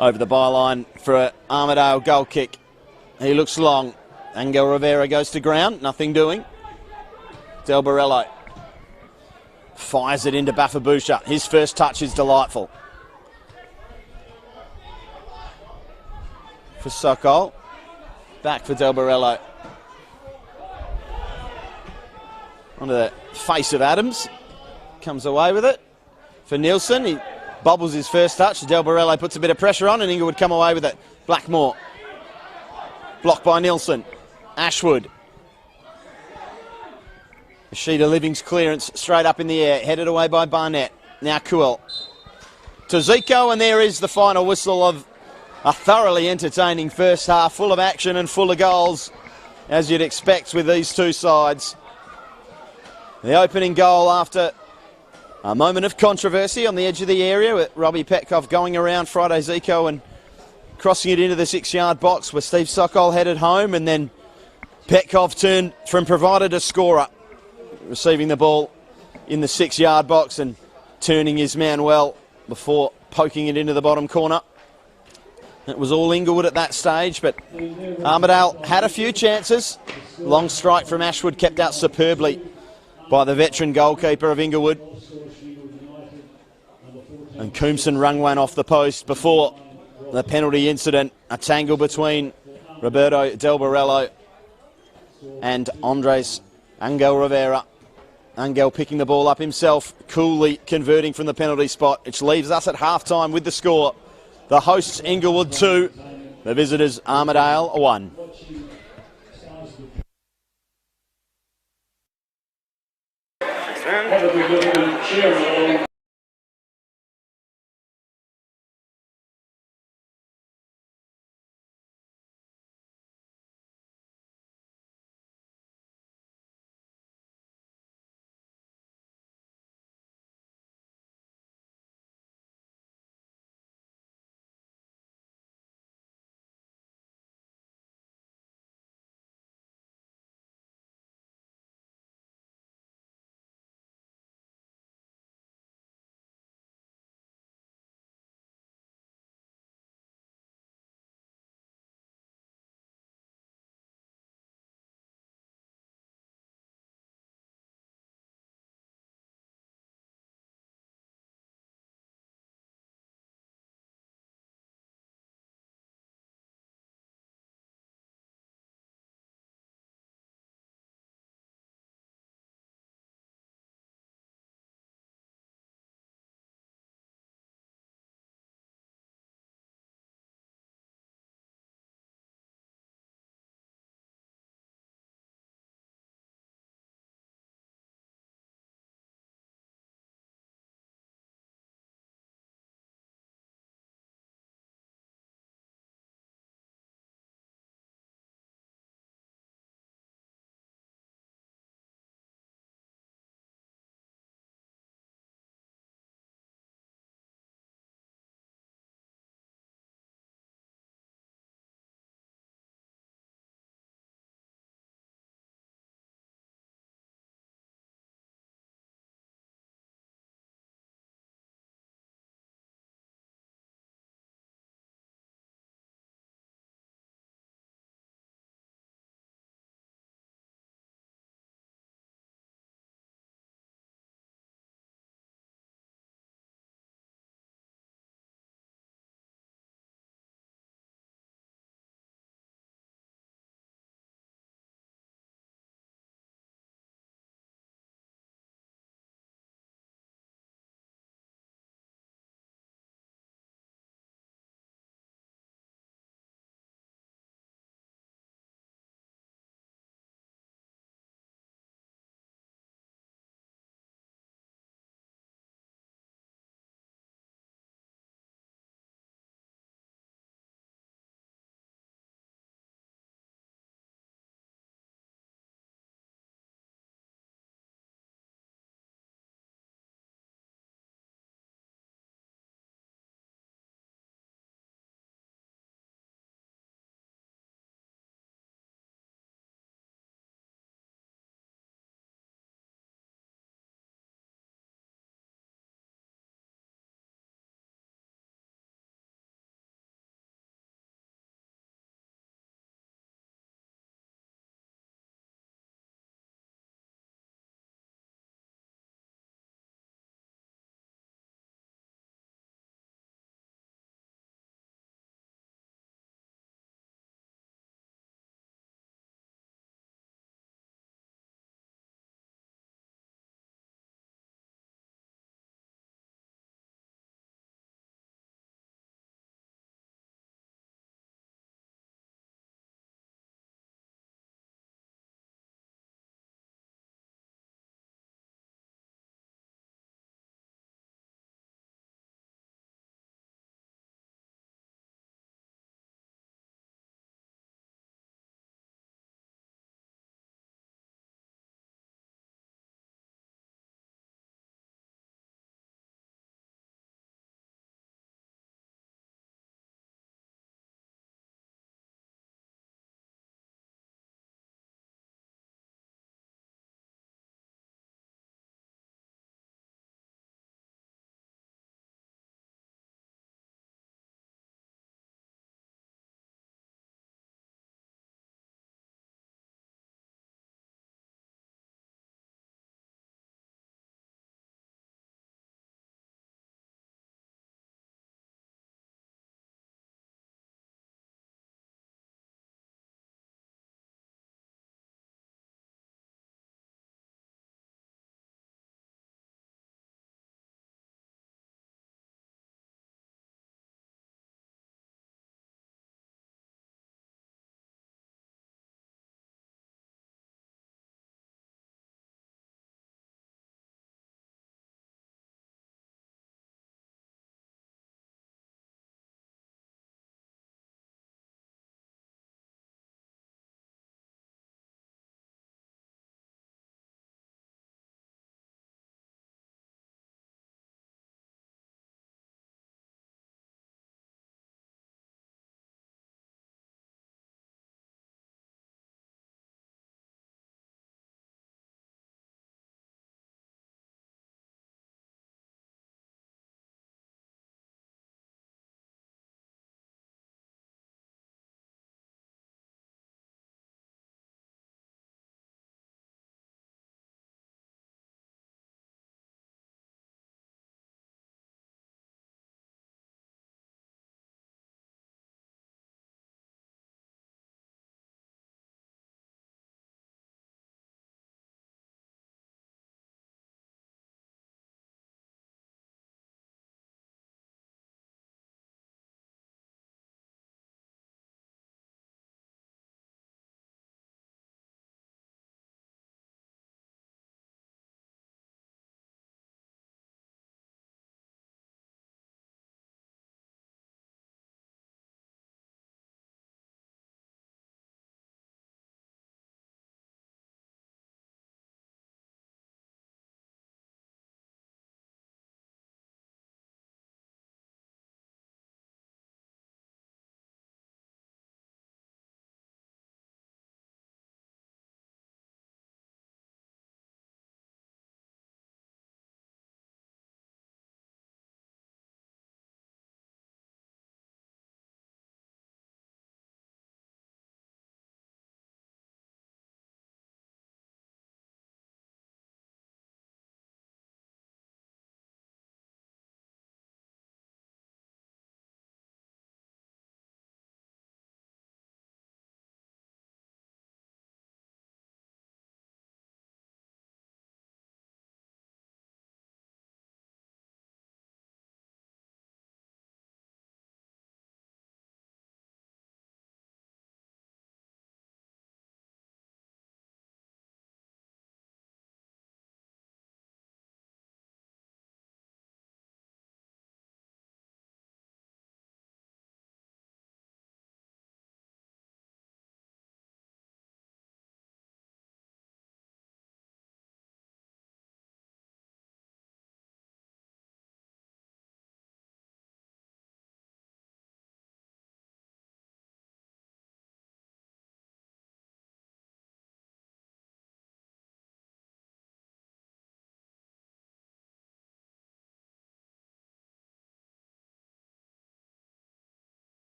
over the byline for an Armadale goal kick. He looks long. Angel Rivera goes to ground, nothing doing. Del Borello fires it into Bafabusha. His first touch is delightful. For Sokol. Back for Del Borello. Onto the face of Adams. Comes away with it. For Nielsen, he bobbles his first touch. Del Borello puts a bit of pressure on and Inglewood come away with it. Blackmore. Blocked by Nielsen. Ashwood. Sheeta Living's clearance straight up in the air. Headed away by Barnett. Now Kuhl. To Zico, and there is the final whistle of a thoroughly entertaining first half, full of action and full of goals, as you'd expect with these two sides. The opening goal after a moment of controversy on the edge of the area with Robbie Petkoff going around Friday Zico and crossing it into the 6-yard box where Steve Sokol headed home, and then Petkoff turned from provider to scorer, receiving the ball in the 6-yard box and turning his man well before poking it into the bottom corner. It was all Inglewood at that stage, but Armadale had a few chances. Long strike from Ashwood kept out superbly by the veteran goalkeeper of Inglewood. And Coombson rung one off the post before the penalty incident. A tangle between Roberto Del Borello and Andres Angel Rivera. Angel picking the ball up himself, coolly converting from the penalty spot, which leaves us at half-time with the score. The hosts Inglewood 2, the visitors Armadale 1.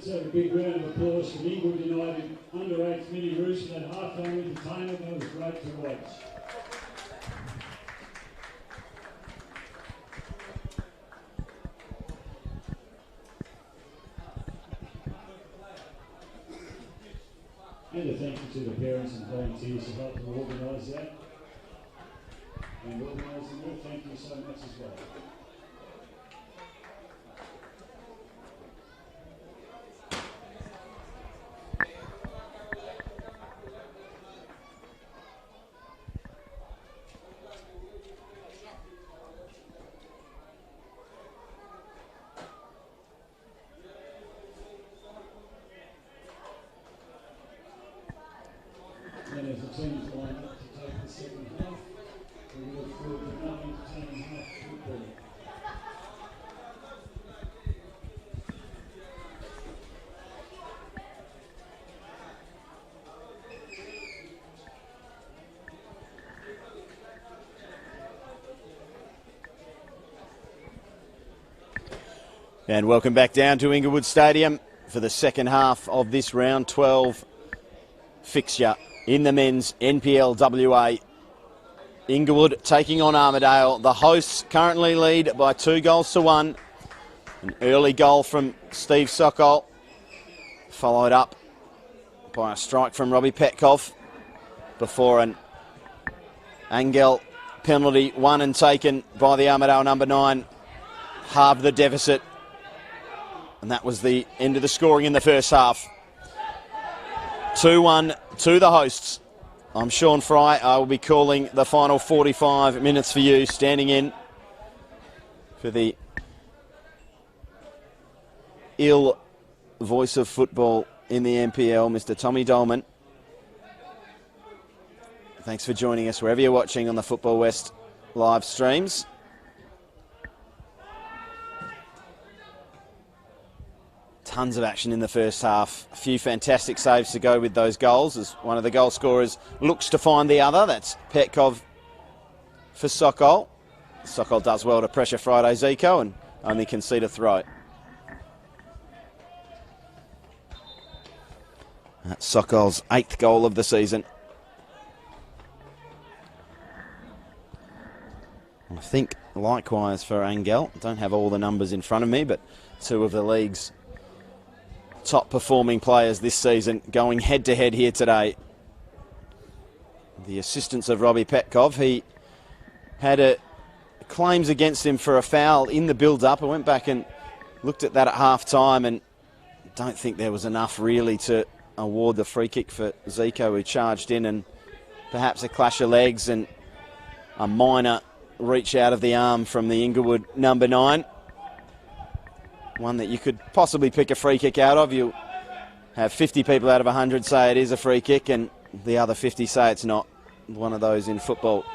have a big round of applause for Inglewood United under-8 mini Roost and half-time entertainment. That was great to watch. And a thank you to the parents and volunteers who helped to organise that. And organising it, thank you so much as well. And as the teams line up to take the second half, we look forward to another entertaining half football. And welcome back down to Inglewood Stadium for the second half of this round 12 fixture in the men's NPL WA. Inglewood taking on Armadale. The hosts currently lead by 2-1. An early goal from Steve Sokol, followed up by a strike from Robbie Petkoff before an Angel penalty won and taken by the Armadale number 9 halved the deficit. And that was the end of the scoring in the first half. 2-1 to the hosts. I'm Sean Fry. I will be calling the final 45 minutes for you, standing in for the ill voice of football in the NPL, Mr. Tommy Dolman. Thanks for joining us wherever you're watching on the Football West live streams. Tons of action in the first half. A few fantastic saves to go with those goals as one of the goal scorers looks to find the other. That's Petkov for Sokol. Sokol does well to pressure Friday Zico and only concede a throw. That's Sokol's 8th goal of the season. I think likewise for Angel. Don't have all the numbers in front of me, but 2 of the league's top performing players this season going head to head here today. The assistance of Robbie Petkov. He had claims against him for a foul in the build-up. I went back and looked at that at half-time and don't think there was enough really to award the free kick for Zico, who charged in, and perhaps a clash of legs and a minor reach out of the arm from the Inglewood number 9. One that you could possibly pick a free kick out of. You have 50 people out of 100 say it is a free kick and the other 50 say it's not. One of those in football.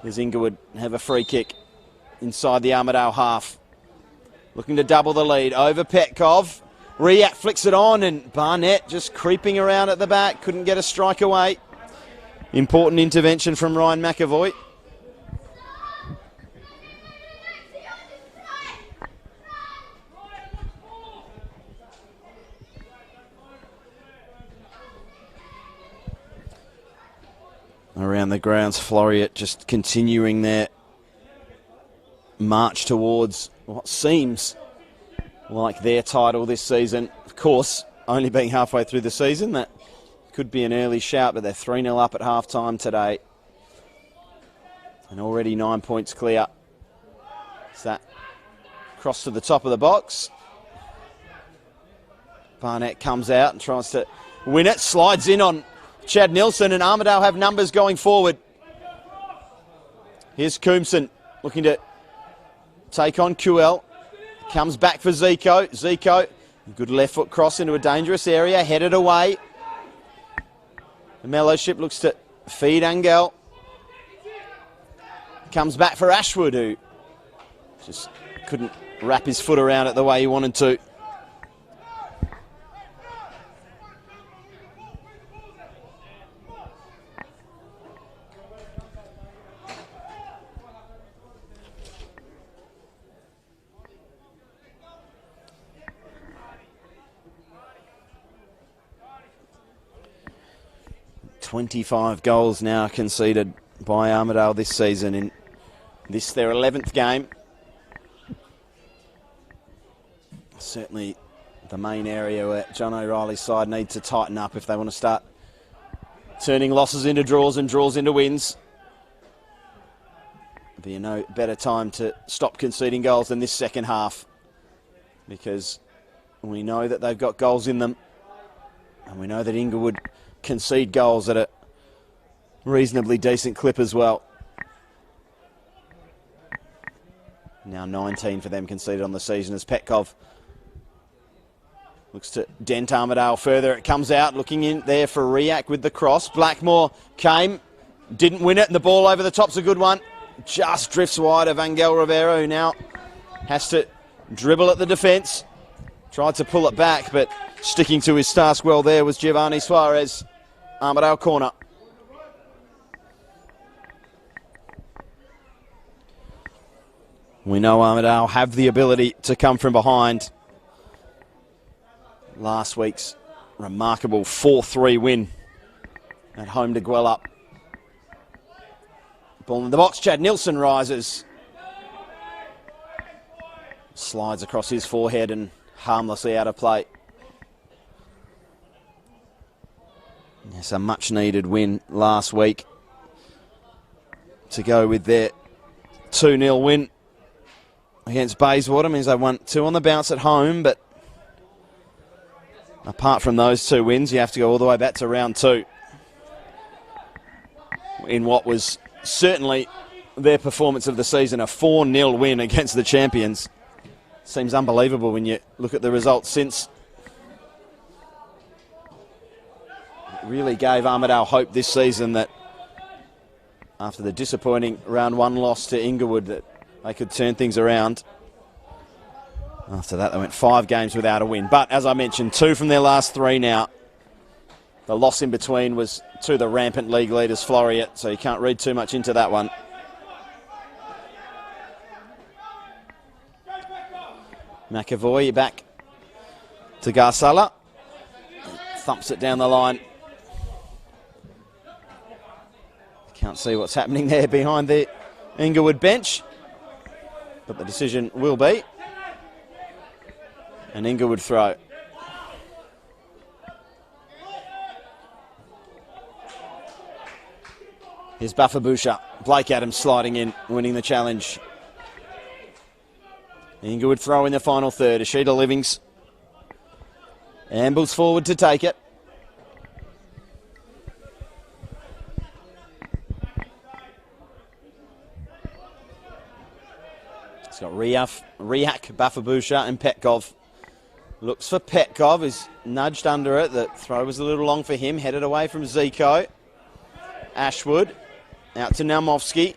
As Inglewood have a free kick inside the Armadale half. Looking to double the lead over Petkov. Riat flicks it on and Barnett just creeping around at the back. Couldn't get a strike away. Important intervention from Ryan McAvoy. Around the grounds, Floriat just continuing their march towards what seems like their title this season. Of course, only being halfway through the season, that could be an early shout, but they're 3-0 up at half-time today. And already 9 points clear. So that cross to the top of the box. Barnett comes out and tries to win it, slides in on Chad Nilsson, and Armadale have numbers going forward. Here's Coombson looking to take on QL. Comes back for Zico. Zico, good left foot cross into a dangerous area, headed away. The Mellowship looks to feed Angel. Comes back for Ashwood, who just couldn't wrap his foot around it the way he wanted to. 25 goals now conceded by Armadale this season in this their 11th game. Certainly the main area where John O'Reilly's side need to tighten up if they want to start turning losses into draws and draws into wins. There'll be no better time to stop conceding goals than this second half, because we know that they've got goals in them, and we know that Inglewood concede goals at a reasonably decent clip as well. Now 19 for them conceded on the season as Petkov looks to dent Armadale further. It comes out, looking in there for Riak with the cross. Blackmore came, didn't win it, and the ball over the top's a good one. Just drifts wide of Angel Rivera, who now has to dribble at the defence. Tried to pull it back, but sticking to his task well there was Giovanni Suarez. Armadale corner. We know Armadale have the ability to come from behind. Last week's remarkable 4-3 win at home to Guelph. Ball in the box, Chad Nilsson rises. Slides across his forehead and harmlessly out of play. It's a much needed win last week to go with their 2-0 win against Bayswater. Means they won 2 on the bounce at home, but apart from those 2 wins, you have to go all the way back to round 2 in what was certainly their performance of the season, a 4-0 win against the champions. Seems unbelievable when you look at the results since. It really gave Armadale hope this season that after the disappointing round 1 loss to Inglewood, that they could turn things around. After that, they went 5 games without a win. But as I mentioned, 2 from their last 3 now. The loss in between was to the rampant league leaders, Floriat, so you can't read too much into that one. McAvoy back to Garsala. Thumps it down the line. Can't see what's happening there behind the Inglewood bench, but the decision will be an Inglewood throw. Here's Bafabusha. Blake Adams sliding in, winning the challenge. Inglewood throw in the final third. Ashita Livings ambles forward to take it. It's got Riak, Bafabusha and Petkov. Looks for Petkov, who's nudged under it. The throw was a little long for him. Headed away from Zico. Ashwood out to Naumovsky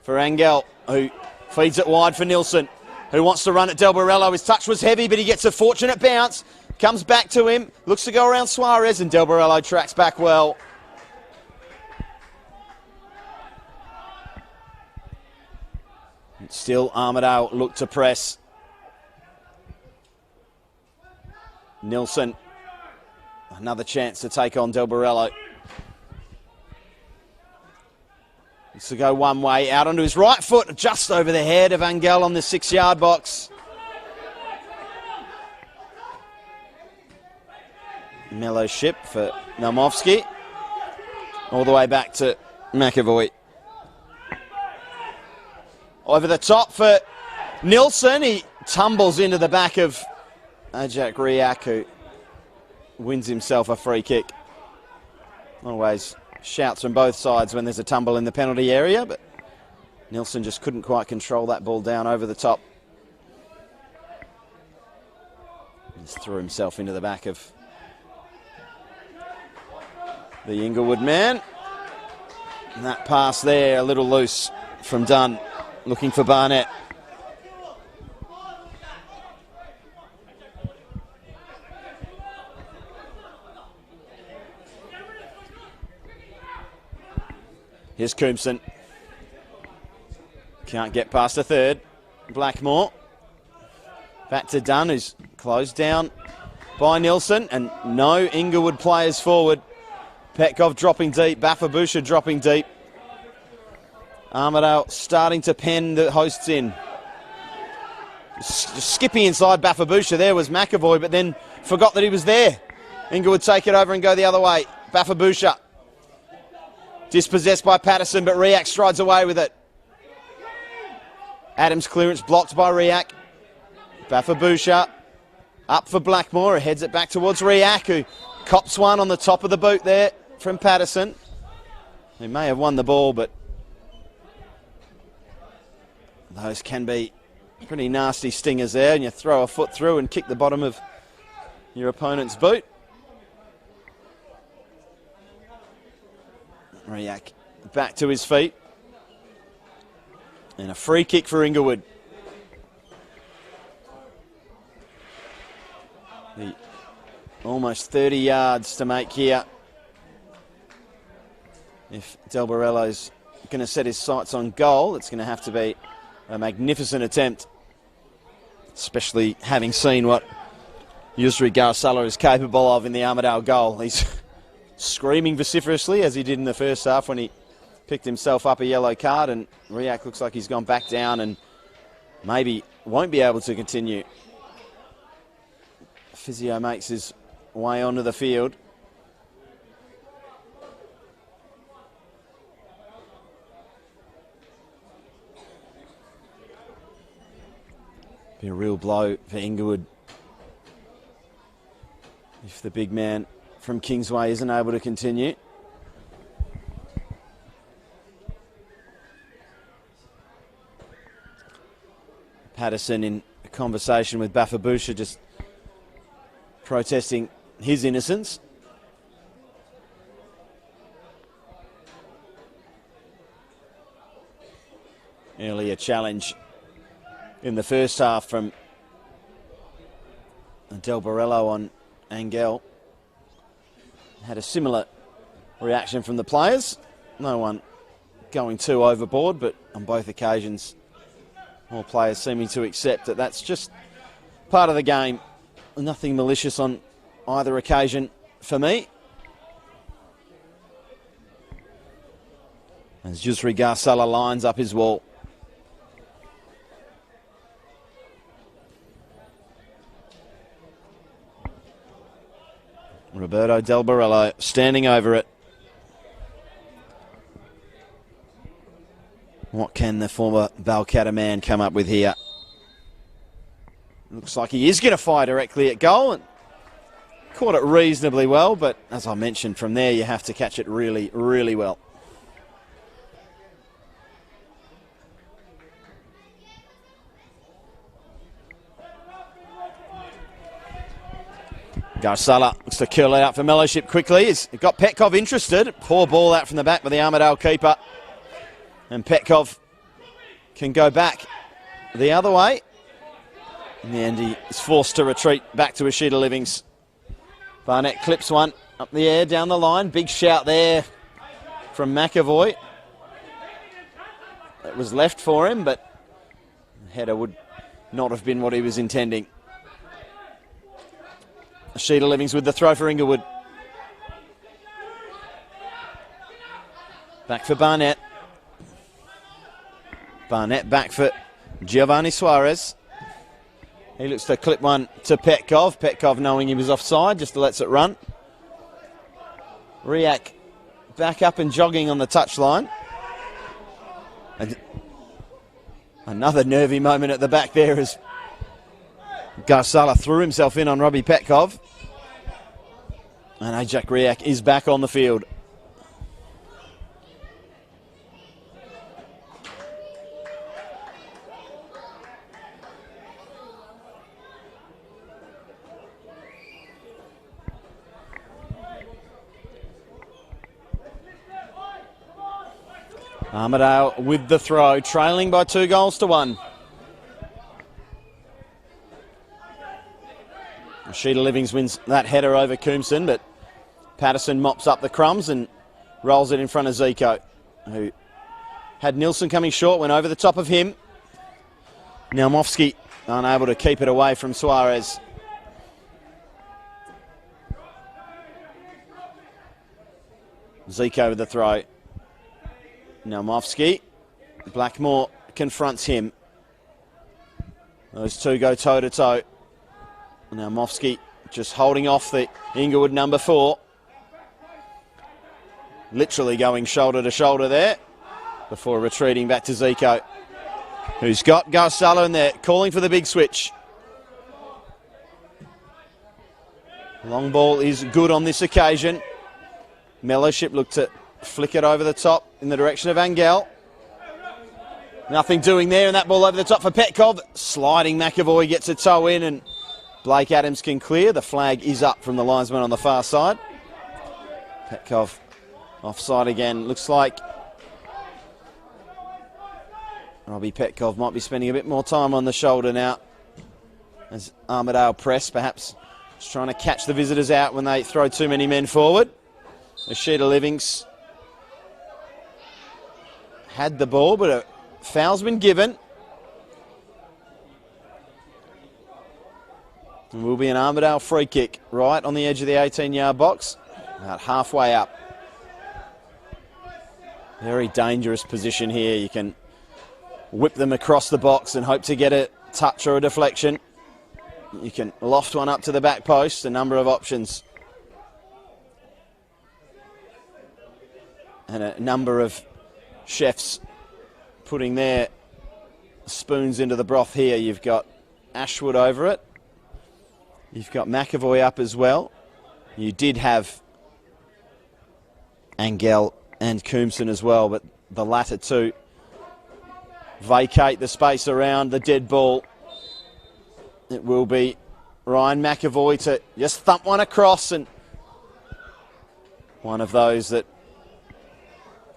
for Angel, who feeds it wide for Nilsson, who wants to run at Del Borello. His touch was heavy, but he gets a fortunate bounce. Comes back to him, looks to go around Suarez, and Del Borello tracks back well. Still Armadale look to press. Nilsson, another chance to take on Del Borello. To go one way, out onto his right foot, just over the head of Angel on the 6-yard box. Mellow ship for Naumovsky. All the way back to McAvoy. Over the top for Nilsson. He tumbles into the back of Ajak Riak, who wins himself a free kick. Always shouts from both sides when there's a tumble in the penalty area, but Nilsson just couldn't quite control that ball down over the top. Just threw himself into the back of the Inglewood man. And that pass there, a little loose from Dunn, looking for Barnett. Here's Coombson. Can't get past a third. Blackmore. Back to Dunn, who's closed down by Nilsson. And no Inglewood players forward. Petkov dropping deep. Bafabusha dropping deep. Armadale starting to pen the hosts in. Skipping inside Bafabusha there was McAvoy, but then forgot that he was there. Inglewood take it over and go the other way. Bafabusha. Dispossessed by Patterson, but Riak strides away with it. Adams' clearance blocked by Riak. Bafabusha up for Blackmore, heads it back towards Riak, who cops one on the top of the boot there from Patterson. He may have won the ball, but those can be pretty nasty stingers there, and you throw a foot through and kick the bottom of your opponent's boot. Riak back to his feet. And a free kick for Inglewood. Almost 30 yards to make here. If Del Borello's going to set his sights on goal, it's going to have to be a magnificent attempt. Especially having seen what Yusri Garsala is capable of in the Armadale goal. He's screaming vociferously as he did in the first half when he picked himself up a yellow card, and Riak looks like he's gone back down and maybe won't be able to continue. Physio makes his way onto the field. Be a real blow for Inglewood if the big man from Kingsway isn't able to continue. Patterson in a conversation with Bafabusha, just protesting his innocence. Earlier challenge in the first half from Del Borello on Angel. Had a similar reaction from the players. No one going too overboard, but on both occasions, all players seeming to accept that that's just part of the game. Nothing malicious on either occasion for me. As Yusri Garsala lines up his wall. Roberto Del Borello standing over it. What can the former Balcatta man come up with here? Looks like he is going to fire directly at goal, and caught it reasonably well, but as I mentioned, from there you have to catch it really, really well. Garsala looks to curl it out for Mellowship quickly. He's got Petkov interested. Poor ball out from the back by the Armadale keeper. And Petkov can go back the other way. In the end, he is forced to retreat back to Ashita Livings. Barnett clips one up the air, down the line. Big shout there from McAvoy. It was left for him, but the header would not have been what he was intending. Ashita Livings with the throw for Inglewood. Back for Barnett. Barnett back for Giovanni Suarez. He looks to clip one to Petkov. Petkov, knowing he was offside, just lets it run. Riak back up and jogging on the touchline. And another nervy moment at the back there as Garsala threw himself in on Robbie Petkov. And Ajak Riak is back on the field. Armadale with the throw, trailing by 2-1. Ashita Livings wins that header over Coombson, but Patterson mops up the crumbs and rolls it in front of Zico, who had Nilsson coming short, went over the top of him. Naumovsky unable to keep it away from Suarez. Zico with the throw. Naumovsky. Blackmore confronts him. Those two go toe-to-toe. Naumovsky just holding off the Inglewood number 4. Literally going shoulder to shoulder there before retreating back to Zico, who's got Garcella in there, calling for the big switch. Long ball is good on this occasion. Mellowship looked to flick it over the top in the direction of Angel. Nothing doing there, and that ball over the top for Petkov. Sliding McAvoy gets a toe in, and Blake Adams can clear. The flag is up from the linesman on the far side. Petkov offside again. Looks like Robbie Petkov might be spending a bit more time on the shoulder now as Armadale press, perhaps just trying to catch the visitors out when they throw too many men forward. Ashita Livings had the ball, but a foul's been given. And will be an Armadale free kick right on the edge of the 18-yard box, about halfway up. Very dangerous position here. You can whip them across the box and hope to get a touch or a deflection. You can loft one up to the back post, a number of options. And a number of chefs putting their spoons into the broth here. You've got Ashwood over it. You've got McAvoy up as well. You did have Angel and Coombson as well, but the latter two vacate the space around the dead ball. It will be Ryan McAvoy to just thump one across, and one of those that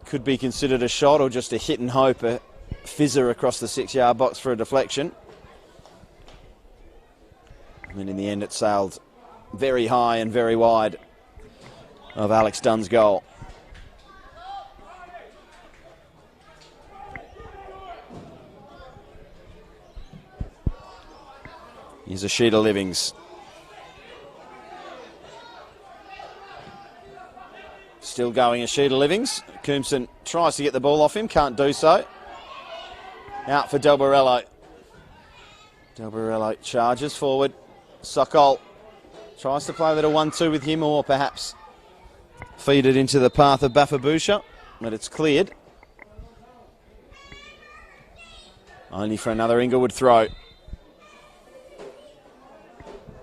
could be considered a shot or just a hit and hope, a fizzer across the 6-yard box for a deflection. And in the end it sailed very high and very wide of Alex Dunn's goal. Here's Ashita Livings. Still going Ashita Livings. Coombson tries to get the ball off him, can't do so. Out for Del Borello. Del Borello charges forward. Sokol tries to play a little 1-2 with him, or perhaps feed it into the path of Bafabusha, but it's cleared. Only for another Inglewood throw.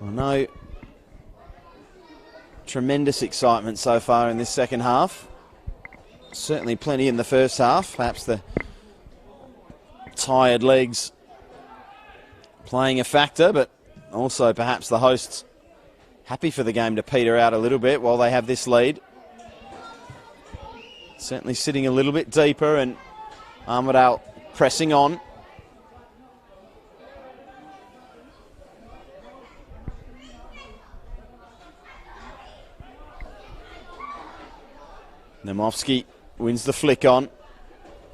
Well, no tremendous excitement so far in this second half. Certainly plenty in the first half. Perhaps the tired legs playing a factor, but also perhaps the hosts happy for the game to peter out a little bit while they have this lead. Certainly sitting a little bit deeper, and Armadale pressing on. Naumovsky wins the flick on.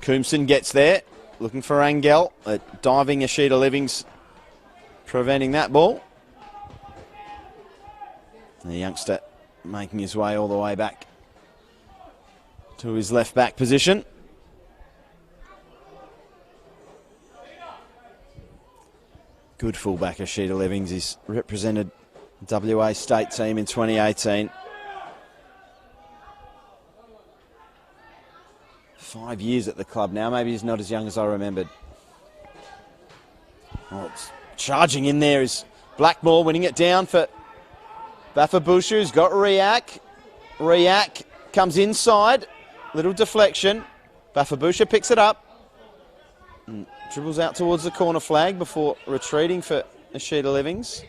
Coombson gets there, looking for Angel. Diving Ashita Livings, preventing that ball. The youngster making his way all the way back to his left back position. Good fullback Ashita Livings. He's represented WA state team in 2018. 5 years at the club now. Maybe he's not as young as I remembered. Oh, it's charging in there is Blackmore, winning it down for Bafabusha, who's got Riak. Riak comes inside. Little deflection. Bafabusha picks it up. And dribbles out towards the corner flag before retreating for Ashita Livings.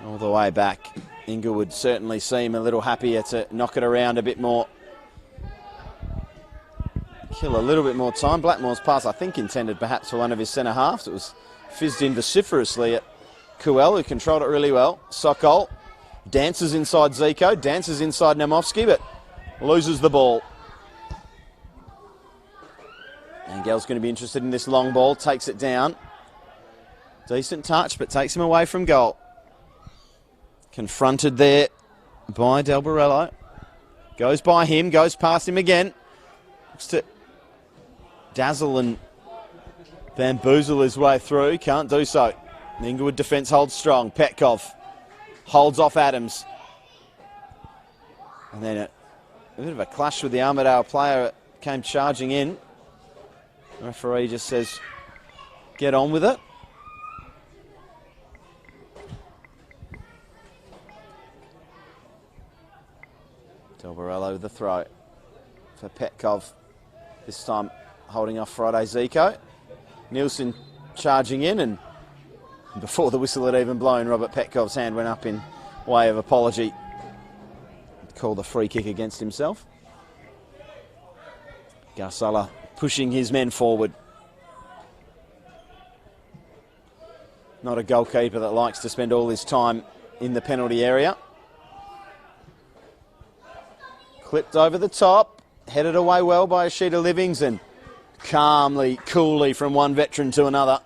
All the way back. Inglewood certainly seem a little happier to knock it around a bit more. Kill a little bit more time. Blackmore's pass, I think, intended perhaps for one of his centre halves. It was fizzed in vociferously at Kuel, who controlled it really well. Sokol dances inside Zico, dances inside Naumovsky, but loses the ball. Angel's going to be interested in this long ball, takes it down. Decent touch, but takes him away from goal. Confronted there by Del Borello. Goes by him, goes past him again. Looks to dazzle and bamboozle his way through. Can't do so. The Inglewood defence holds strong. Petkov holds off Adams. And then a bit of a clash with the Armadale player. It came charging in. The referee just says, get on with it. Del Borello with the throw for Petkov. This time holding off Friday Zico. Nielsen charging in, and before the whistle had even blown, Robert Petkov's hand went up in way of apology. Called a free kick against himself. Garsala pushing his men forward. Not a goalkeeper that likes to spend all his time in the penalty area. Clipped over the top, headed away well by Ashita Livings, and calmly, coolly from one veteran to another.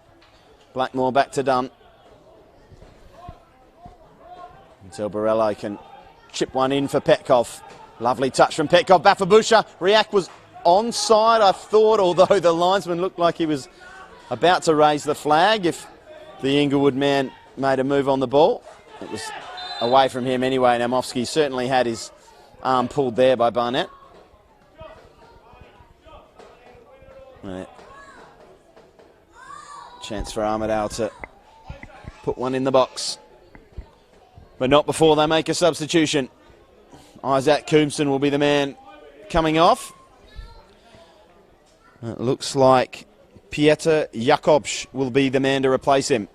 Blackmore back to Dunn. Until Borello can chip one in for Petkov. Lovely touch from Petkov. Bafabusha. Riak was onside, I thought, although the linesman looked like he was about to raise the flag if the Inglewood man made a move on the ball. It was away from him anyway. Namovsky certainly had his arm pulled there by Barnett. Right. Chance for Armadale to put one in the box. But not before they make a substitution. Isaac Coombson will be the man coming off. It looks like Pieter Jakobs will be the man to replace him.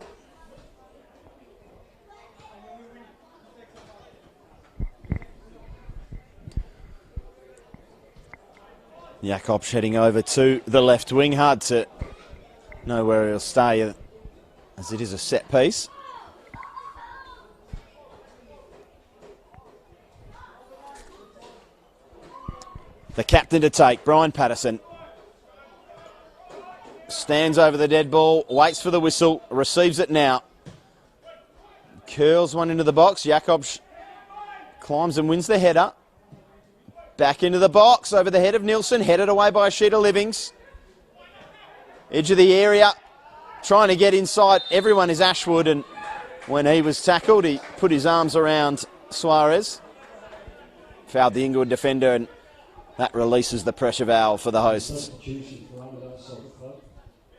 Jakobs heading over to the left wing. Hard to know where he'll stay as it is a set piece. The captain to take, Brian Patterson. Stands over the dead ball, waits for the whistle, receives it now. Curls one into the box. Jakobs climbs and wins the header. Back into the box, over the head of Nielsen, headed away by Ashita Livings. Edge of the area, trying to get inside. Everyone is Ashwood, and when he was tackled, he put his arms around Suarez. Fouled the Inglewood defender, and that releases the pressure valve for the hosts. Substitution for Armadale Soccer Club.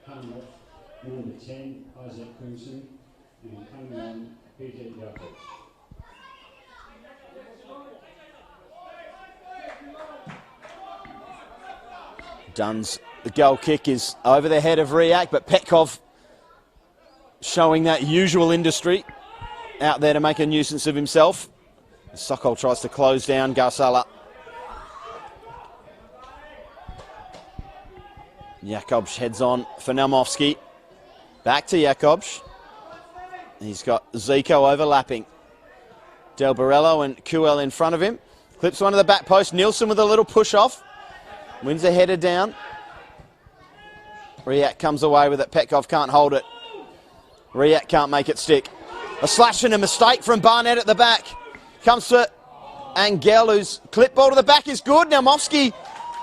Coming off, number 10, Isaac Crimson, and coming on, Peter Jakobs. Dunn's the goal kick is over the head of Riak, but Petkov showing that usual industry out there to make a nuisance of himself. Sokol tries to close down Garsala. Jakobs heads on for Namovsky. Back to Jakobs. He's got Zico overlapping. Del Borello and Kuel in front of him. Clips one to the back post. Nielsen with a little push off. Wins a header down. Riak comes away with it. Petkov can't hold it. Riak can't make it stick. A slash and a mistake from Barnett at the back. Comes to Angel, whose clip ball to the back is good. Now Namovsky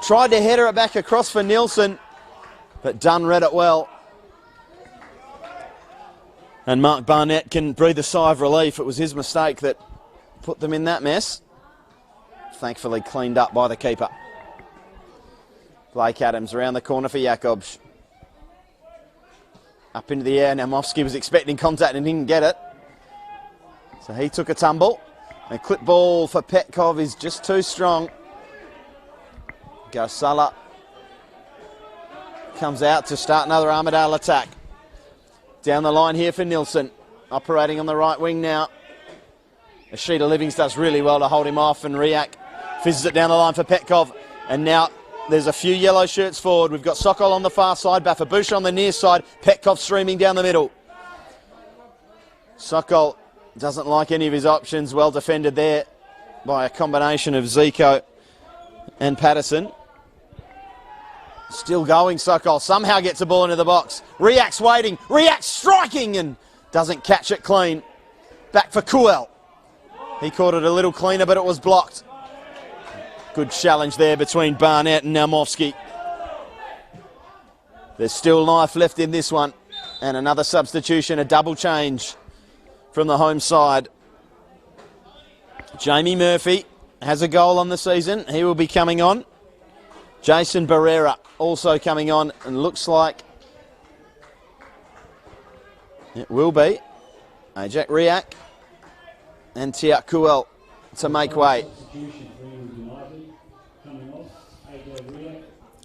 tried to header it back across for Nielsen, but Dunn read it well. And Mark Barnett can breathe a sigh of relief. It was his mistake that put them in that mess. Thankfully cleaned up by the keeper. Blake Adams around the corner for Jakobs. Up into the air. Namovsky was expecting contact and didn't get it. So he took a tumble. A clip ball for Petkov is just too strong. Garsala comes out to start another Armadale attack. Down the line here for Nielsen. Operating on the right wing now. Ashita Livings does really well to hold him off, and Riak fizzes it down the line for Petkov. And now there's a few yellow shirts forward. We've got Sokol on the far side, Bafabusha on the near side, Petkov streaming down the middle. Sokol doesn't like any of his options. Well defended there by a combination of Zico and Patterson. Still going, Sokol somehow gets a ball into the box. Riak's waiting, Riak striking and doesn't catch it clean. Back for Kuel. He caught it a little cleaner, but it was blocked. Good challenge there between Barnett and Naumovsky. There's still life left in this one. And another substitution, a double change from the home side. Jamie Murphy has a goal on the season. He will be coming on. Jason Barrera also coming on, and looks like it will be Ajak Riak and Tiak Kuel to make way.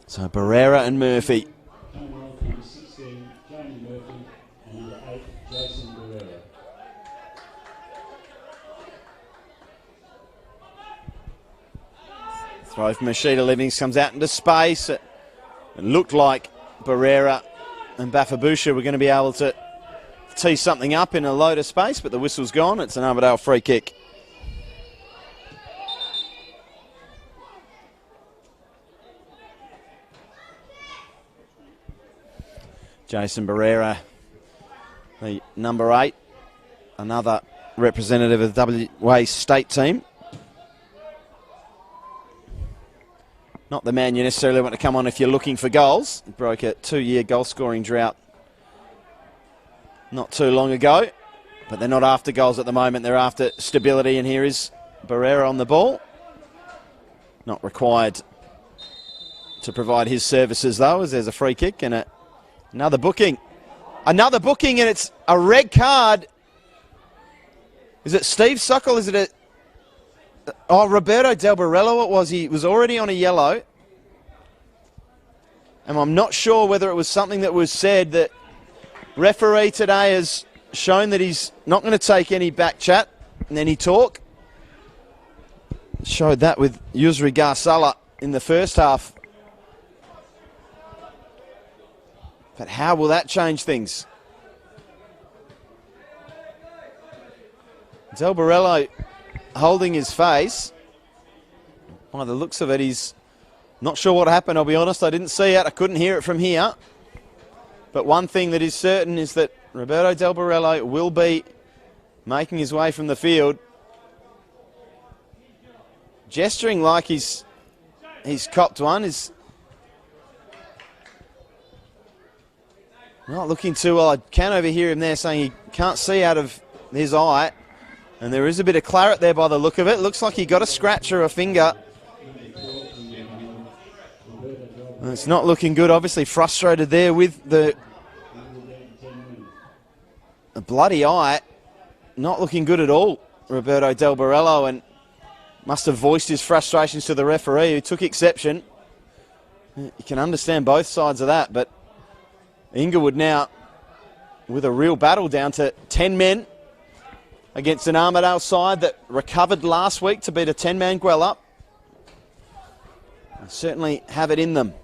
So Barrera and Murphy. Throw from Mashida Livings comes out into space. It looked like Barrera and Bafabusha were going to be able to tee something up in a load of space, but the whistle's gone. It's an Armadale free kick. Jason Barrera, the number 8, another representative of the WA state team. Not the man you necessarily want to come on if you're looking for goals. He broke a 2-year goal-scoring drought not too long ago. But they're not after goals at the moment. They're after stability. And here is Barrera on the ball. Not required to provide his services, though, as there's a free kick and another booking. Another booking, and it's a red card. Is it Steve Suckle? Is it a... Oh, Roberto Del Barello it was. He was already on a yellow. And I'm not sure whether it was something that was said. That referee today has shown that he's not going to take any back chat and any talk. Showed that with Yusri Garsala in the first half. But how will that change things? Del Barello holding his face. By the looks of it, he's not sure what happened, I'll be honest. I didn't see it. I couldn't hear it from here. But one thing that is certain is that Roberto Del Barello will be making his way from the field. Gesturing like he's copped one. Is not looking too well. I can overhear him there saying he can't see out of his eye. And there is a bit of claret there by the look of it. Looks like he got a scratch or a finger. And it's not looking good. Obviously frustrated there with the bloody eye. Not looking good at all, Roberto Del Barello, and must have voiced his frustrations to the referee, who took exception. You can understand both sides of that, but Inglewood now with a real battle, down to 10 men against an Armadale side that recovered last week to beat a 10-man Gwelup. Certainly have it in them.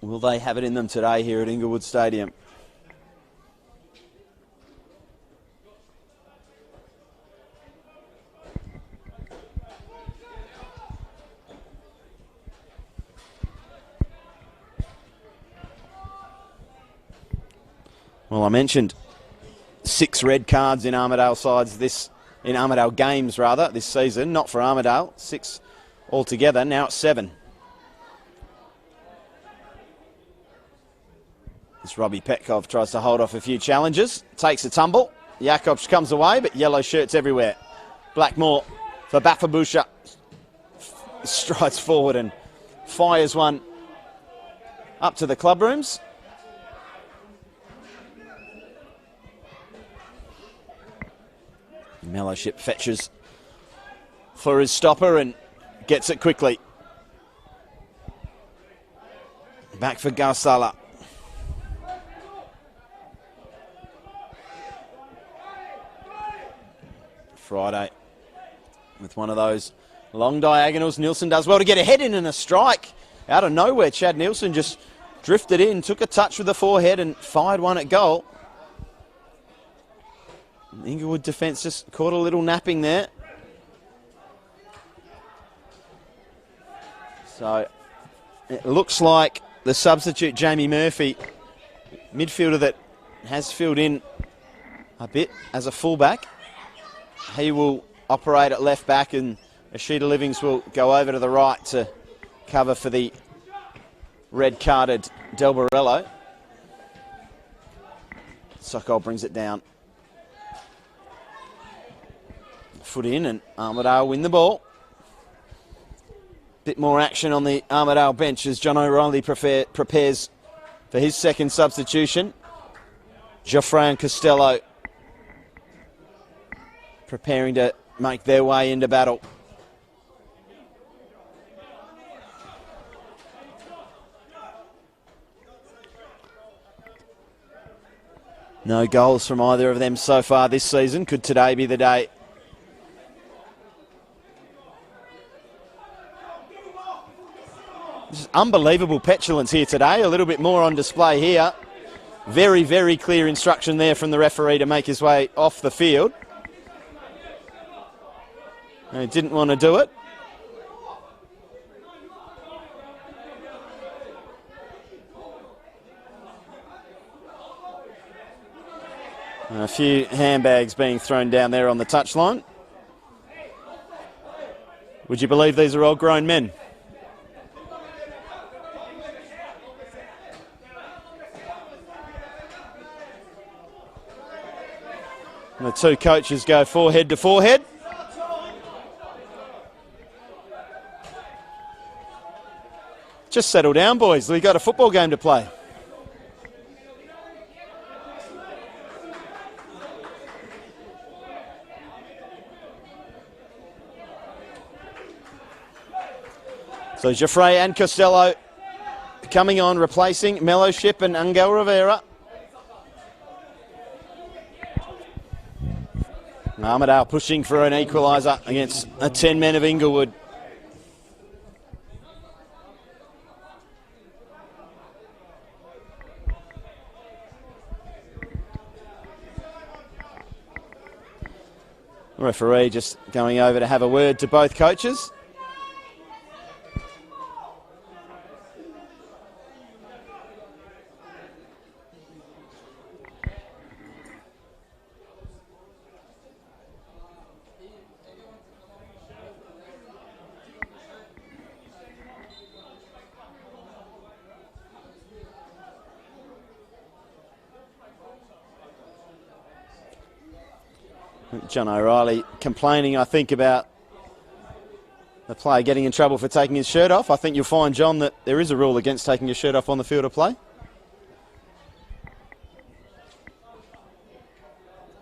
Will they have it in them today here at Inglewood Stadium? Well, I mentioned 6 red cards in Armadale games this season, not for Armadale. 6 altogether. Now it's 7. As Robbie Petkov tries to hold off a few challenges, takes a tumble. Jakobs comes away, but yellow shirts everywhere. Blackmore for Bafabusha strides forward and fires one up to the club rooms. Mellowship fetches for his stopper and gets it quickly. Back for Garsala. Friday with one of those long diagonals. Nielsen does well to get a head in and a strike. Out of nowhere, Chad Nielsen just drifted in, took a touch with the forehead and fired one at goal. Inglewood defence just caught a little napping there. So it looks like the substitute Jamie Murphy, midfielder that has filled in a bit as a fullback, he will operate at left back, and Ashita Livings will go over to the right to cover for the red-carded Del Borello. Sokol brings it down. Foot in, and Armadale win the ball. Bit more action on the Armadale bench as John O'Reilly prepares for his second substitution. Joffre and Costello preparing to make their way into battle. No goals from either of them so far this season. Could today be the day? Just unbelievable petulance here today. A little bit more on display here. Very, very clear instruction there from the referee to make his way off the field. He didn't want to do it. A few handbags being thrown down there on the touchline. Would you believe these are all grown men? And the two coaches go forehead to forehead. Just settle down, boys. We've got a football game to play. So Joffre and Costello coming on, replacing Mellowship and Angel Rivera. Armadale pushing for an equaliser against a 10 men of Inglewood. Referee just going over to have a word to both coaches. John O'Reilly complaining, I think, about the player getting in trouble for taking his shirt off. I think you'll find, John, that there is a rule against taking your shirt off on the field of play.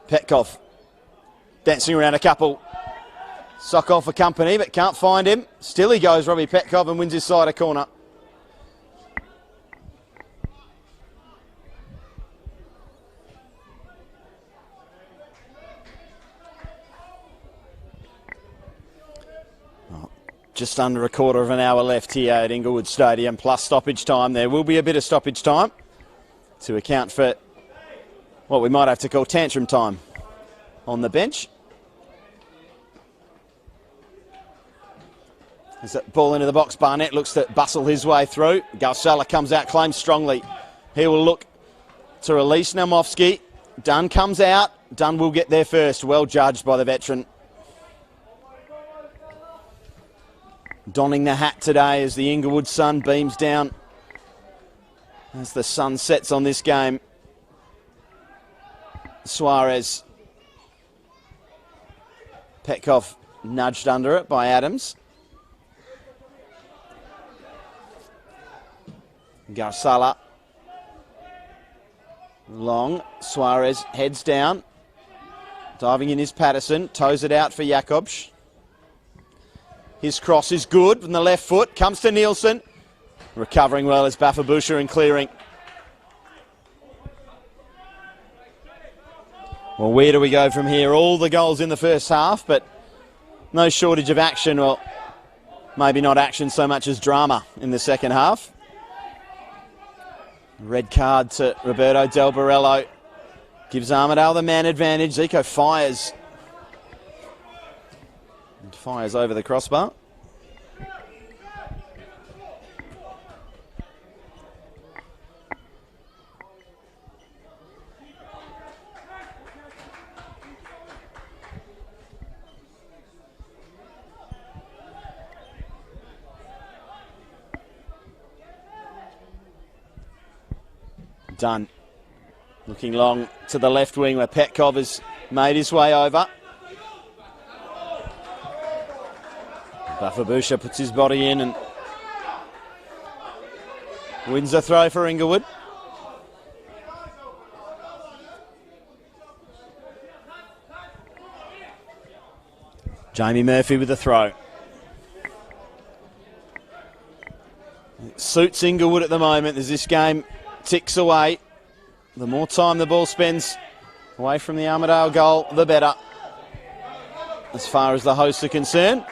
Petkoff dancing around a couple. Sokol for company, but can't find him. Still he goes, Robbie Petkoff, and wins his side a corner. Just under a quarter of an hour left here at Inglewood Stadium, plus stoppage time. There will be a bit of stoppage time to account for what we might have to call tantrum time on the bench. As that ball into the box, Barnett looks to bustle his way through. Garsala comes out, claims strongly. He will look to release Naumovsky. Dunn comes out. Dunn will get there first. Well judged by the veteran. Donning the hat today as the Inglewood sun beams down as the sun sets on this game. Suarez. Petkoff nudged under it by Adams. Garsala. Long. Suarez heads down. Diving in is Patterson. Toes it out for Jakobs. His cross is good from the left foot. Comes to Nielsen. Recovering well is Bafabusha and clearing. Well, where do we go from here? All the goals in the first half, but no shortage of action. Well, maybe not action so much as drama in the second half. Red card to Roberto Del Borello. Gives Armadale the man advantage. Zico fires. And fires over the crossbar. Dunn looking long to the left wing where Petkov has made his way over. Bafabusha puts his body in and wins the throw for Inglewood. Jamie Murphy with the throw. It suits Inglewood at the moment as this game ticks away. The more time the ball spends away from the Armadale goal, the better, as far as the hosts are concerned.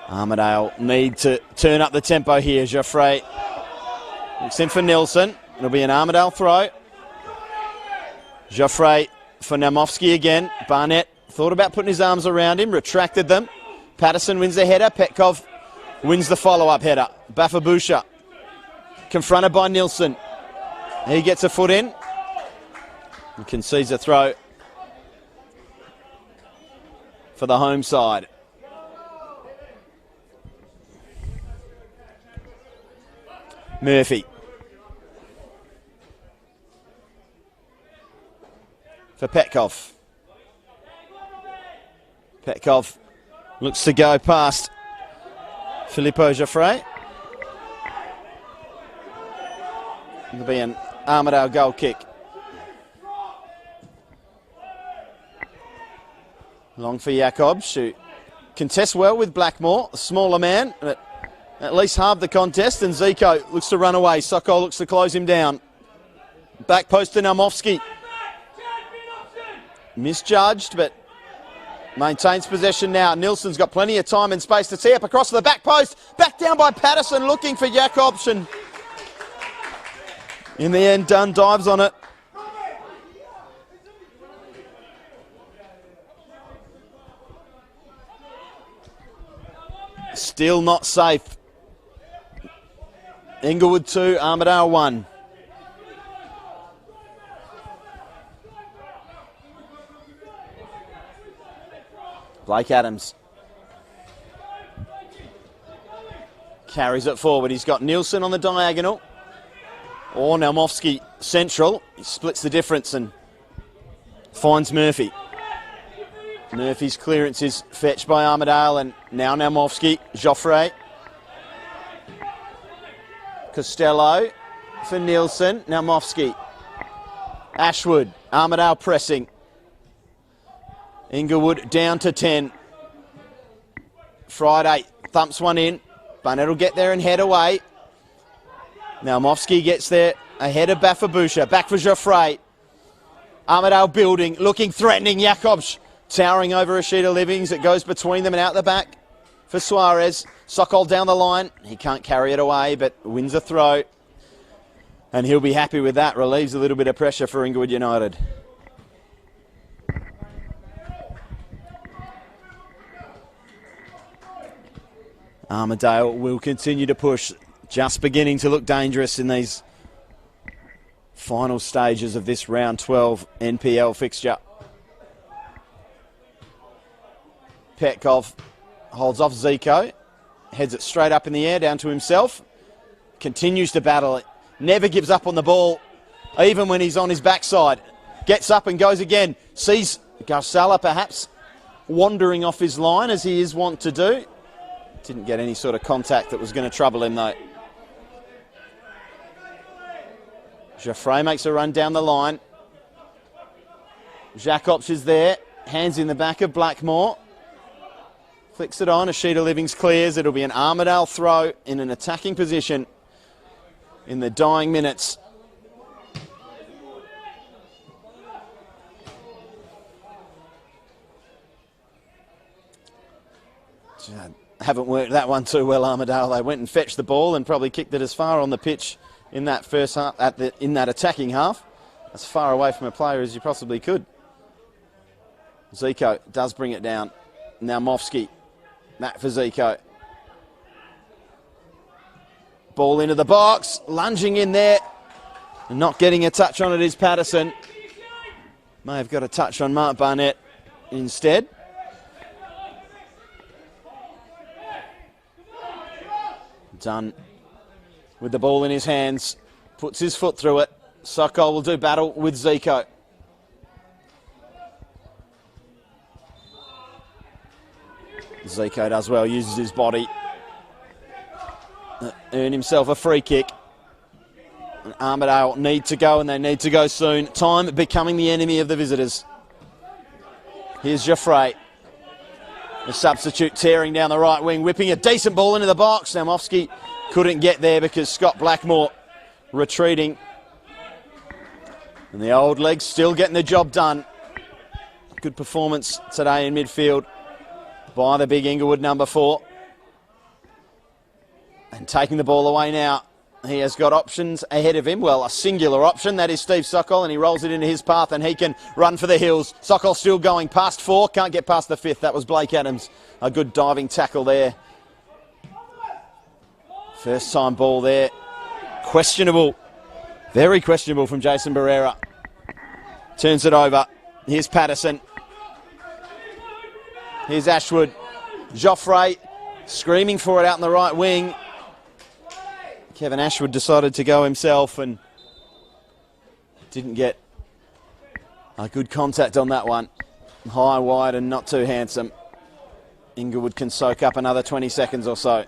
Armadale need to turn up the tempo here. Joffre looks in for Nilsson. It'll be an Armadale throw. Joffre for Namovsky again. Barnett thought about putting his arms around him, retracted them. Patterson wins the header. Petkov wins the follow-up header. Bafabusha confronted by Nilsson. He gets a foot in and concedes a throw for the home side. Murphy for Petkov. Petkov looks to go past Filippo Joffre. It'll be an Armadale goal kick. Long for Jakobs, who contests well with Blackmore, a smaller man, but at least halved the contest, and Zico looks to run away. Sokol looks to close him down. Back post to Namovsky. Misjudged, but maintains possession now. Nilsson's got plenty of time and space to tee up across the back post. Back down by Patterson, looking for Jakobs, and in the end, Dunn dives on it. Still not safe. Inglewood 2, Armadale 1. Blake Adams carries it forward. He's got Nilsson on the diagonal. Or Namovsky central. He splits the difference and finds Murphy. Murphy's clearance is fetched by Armadale, and now Namovsky. Joffre. Costello for Nilsson. Namovsky. Ashwood. Armadale pressing. Inglewood down to 10. Friday thumps one in. Barnett will get there and head away. Now Namovsky gets there ahead of Bafabusha. Back for Joffre. Armadale building, looking threatening. Jakobs towering over a sheet of livings. It goes between them and out the back for Suarez. Sokol down the line. He can't carry it away, but wins a throw. And he'll be happy with that. Relieves a little bit of pressure for Inglewood United. Armadale will continue to push. Just beginning to look dangerous in these final stages of this round 12 NPL fixture. Petkov holds off Zico, heads it straight up in the air down to himself, continues to battle it, never gives up on the ball, even when he's on his backside. Gets up and goes again, sees Garsala perhaps wandering off his line as he is wont to do. Didn't get any sort of contact that was going to trouble him though. Joffre makes a run down the line. Jakobs is there. Hands in the back of Blackmore. Flicks it on. A sheet of livings clears. It'll be an Armadale throw in an attacking position in the dying minutes. Haven't worked that one too well, Armadale. They went and fetched the ball and probably kicked it as far on the pitch in that first half, in that attacking half, as far away from a player as you possibly could. Zico does bring it down. Now Mofsky. That for Zico. Ball into the box. Lunging in there. And not getting a touch on it is Patterson. May have got a touch on Mark Barnett instead. Dunn with the ball in his hands, puts his foot through it. Sokol will do battle with Zico. Zico does well, uses his body. Earn himself a free kick. And Armadale need to go, and they need to go soon. Time becoming the enemy of the visitors. Here's Joffre. The substitute tearing down the right wing, whipping a decent ball into the box. Namovsky couldn't get there because Scott Blackmore retreating. And the old legs still getting the job done. Good performance today in midfield by the big Inglewood number 4. And taking the ball away now. He has got options ahead of him. Well, a singular option. That is Steve Sokol, and he rolls it into his path, and he can run for the hills. Sokol still going past 4. Can't get past the 5th. That was Blake Adams. A good diving tackle there. First time ball there. Questionable. Very questionable from Jason Barrera. Turns it over. Here's Patterson. Here's Ashwood. Joffre screaming for it out in the right wing. Kevin Ashwood decided to go himself and didn't get a good contact on that one. High, wide and not too handsome. Inglewood can soak up another 20 seconds or so.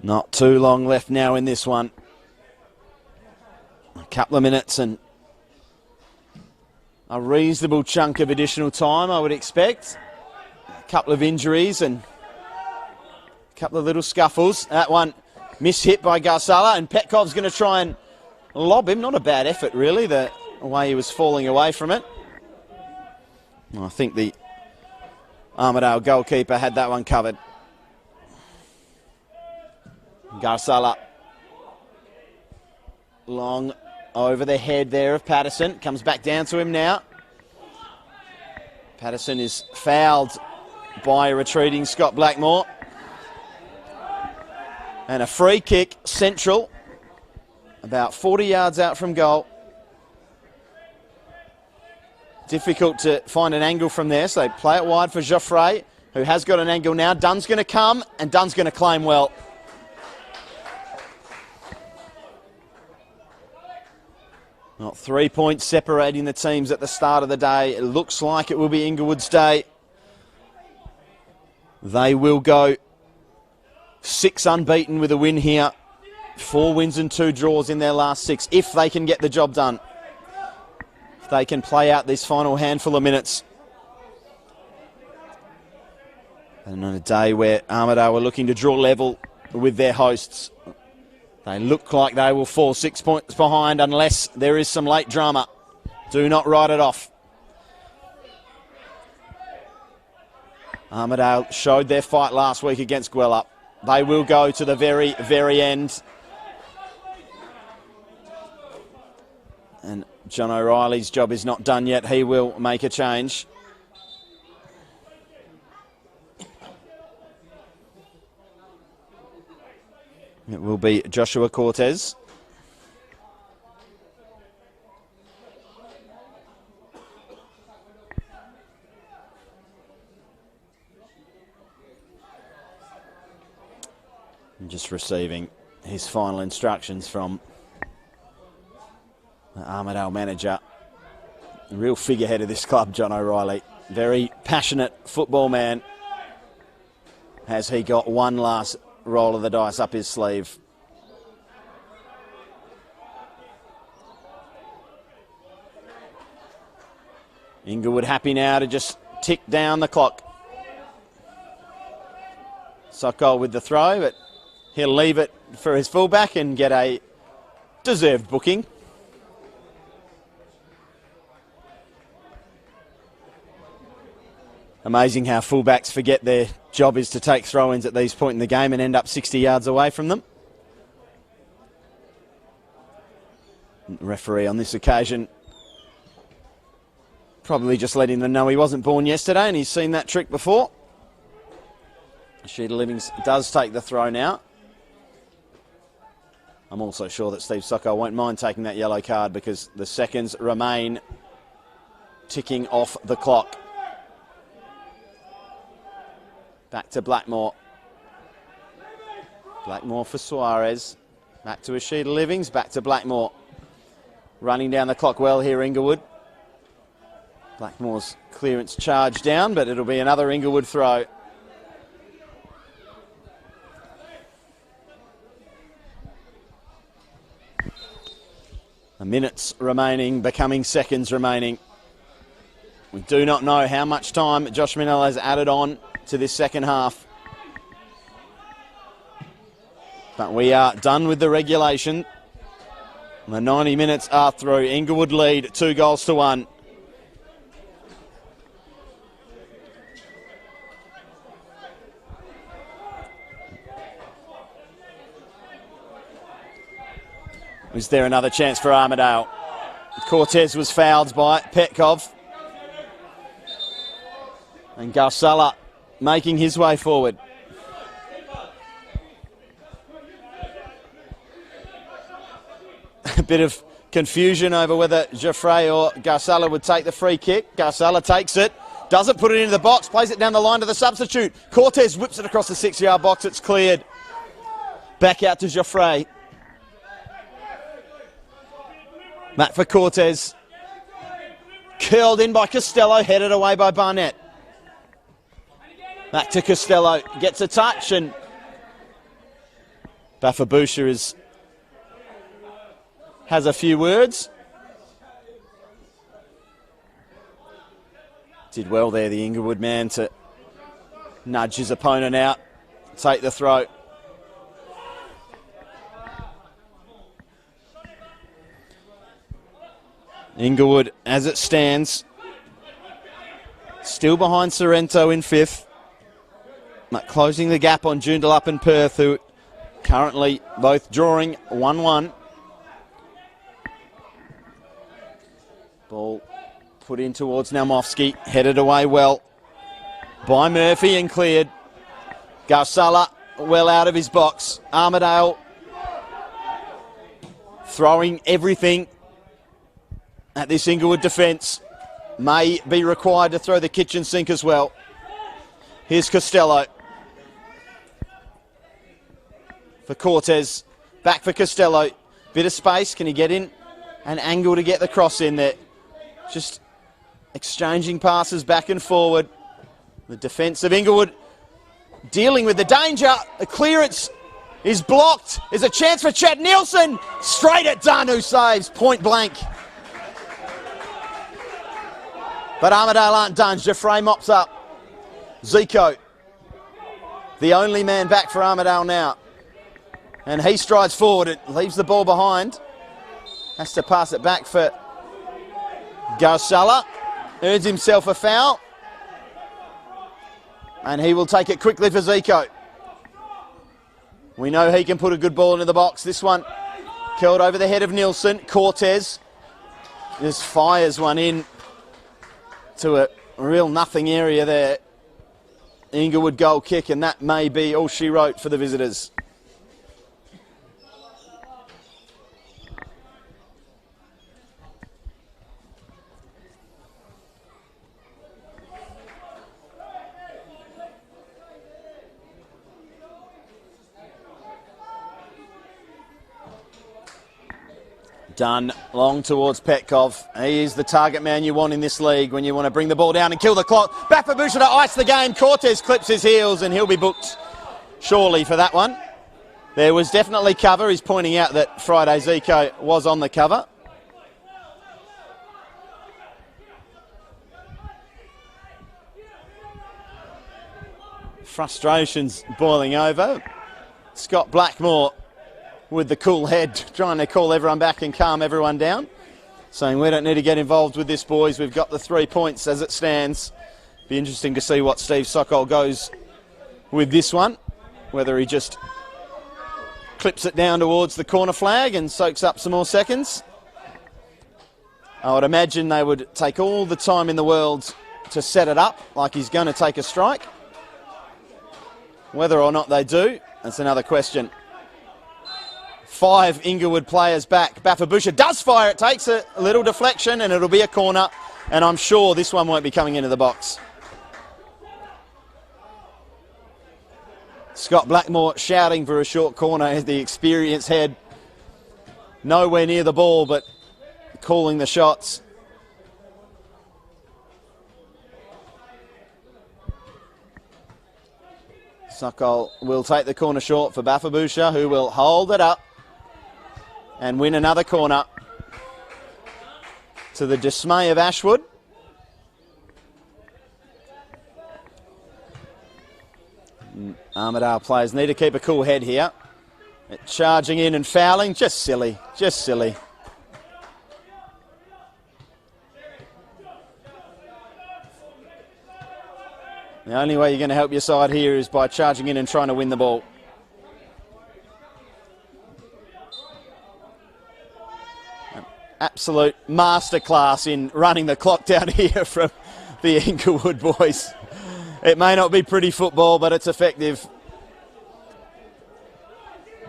Not too long left now in this one. A couple of minutes and a reasonable chunk of additional time, I would expect. A couple of injuries and a couple of little scuffles. That one mishit by Garsala, and Petkov's going to try and lob him. Not a bad effort, really, the way he was falling away from it. I think the Armadale goalkeeper had that one covered. Garsala. Long over the head there of Patterson. Comes back down to him now. Patterson is fouled by a retreating Scott Blackmore. And a free kick, Central. About 40 yards out from goal. Difficult to find an angle from there, so they play it wide for Joffre, who has got an angle now. Dunn's going to come, and Dunn's going to claim well. Not 3 points separating the teams at the start of the day. It looks like it will be Inglewood's day. They will go 6 unbeaten with a win here. 4 wins and 2 draws in their last 6, if they can get the job done. If they can play out this final handful of minutes. And on a day where Armadale were looking to draw level with their hosts, they look like they will fall 6 points behind unless there is some late drama. Do not write it off. Armadale showed their fight last week against Gwelup. They will go to the very, very end. And John O'Reilly's job is not done yet. He will make a change. It will be Joshua Cortez. And just receiving his final instructions from the Armadale manager. The real figurehead of this club, John O'Reilly. Very passionate football man. Has he got one last roll of the dice up his sleeve? Inglewood happy now to just tick down the clock. Sokol with the throw, but he'll leave it for his fullback and get a deserved booking. Amazing how fullbacks forget their job is to take throw-ins at these points in the game and end up 60 yards away from them. The referee on this occasion probably just letting them know he wasn't born yesterday and he's seen that trick before. Sheeta Livings does take the throw now. I'm also sure that Steve Sokol won't mind taking that yellow card because the seconds remain ticking off the clock. Back to Blackmore. Blackmore for Suarez. Back to Ashita Livings, back to Blackmore. Running down the clock well here, Inglewood. Blackmore's clearance charge down, but it'll be another Inglewood throw. Minutes remaining, becoming seconds remaining. We do not know how much time Josh Minella has added on to this second half. But we are done with the regulation. The 90 minutes are through. Inglewood lead 2-1. Is there another chance for Armadale? Cortez was fouled by Petkov. And Garsala making his way forward. A bit of confusion over whether Jaffray or Garsala would take the free kick. Garsala takes it, doesn't put it into the box, plays it down the line to the substitute. Cortez whips it across the 6-yard box, it's cleared. Back out to Jaffray. Matt for Cortez. Curled in by Costello, headed away by Barnett. Back to Costello, gets a touch, and Bafabusha has a few words. Did well there, the Inglewood man, to nudge his opponent out, take the throw. Inglewood, as it stands, still behind Sorrento in 5th. But closing the gap on Joondalup and Perth, who currently both drawing 1-1. Ball put in towards Naumovsky, headed away well by Murphy and cleared. Garsala well out of his box. Armadale throwing everything at this Inglewood defence. May be required to throw the kitchen sink as well. Here's Costello. For Cortez. Back for Costello. Bit of space. Can he get in? An angle to get the cross in there. Just exchanging passes back and forward. The defence of Inglewood dealing with the danger. The clearance is blocked. There's a chance for Chad Nielsen. Straight at Dunn, who saves point blank. But Armadale aren't done. Jaffray mops up. Zico, the only man back for Armadale now. And he strides forward. It leaves the ball behind. Has to pass it back for Garsala. Earns himself a foul. And he will take it quickly for Zico. We know he can put a good ball into the box. This one curled over the head of Nielsen. Cortez just fires one in to a real nothing area there. Inglewood goal kick, and that may be all she wrote for the visitors. Dunn long towards Petkov. He is the target man you want in this league when you want to bring the ball down and kill the clock. Bafabusha to ice the game. Cortez clips his heels and he'll be booked surely for that one. There was definitely cover. He's pointing out that Friday Zico was on the cover. Frustrations boiling over. Scott Blackmore with the cool head, trying to call everyone back and calm everyone down, saying we don't need to get involved with this, boys. We've got the 3 points as it stands. Be interesting to see what Steve Sokol goes with this one, whether he just clips it down towards the corner flag and soaks up some more seconds. I would imagine they would take all the time in the world to set it up like he's going to take a strike. Whether or not they do, that's another question. 5 Inglewood players back. Bafabusha does fire. It takes a little deflection and it'll be a corner. and I'm sure this one won't be coming into the box. Scott Blackmore shouting for a short corner as the experienced head nowhere near the ball, but calling the shots. Sokol will take the corner short for Bafabusha, who will hold it up and win another corner, to the dismay of Ashwood. Armadale players need to keep a cool head here. Charging in and fouling, just silly, just silly. The only way you're going to help your side here is by charging in and trying to win the ball. An absolute masterclass in running the clock down here from the Inglewood boys. It may not be pretty football, but it's effective.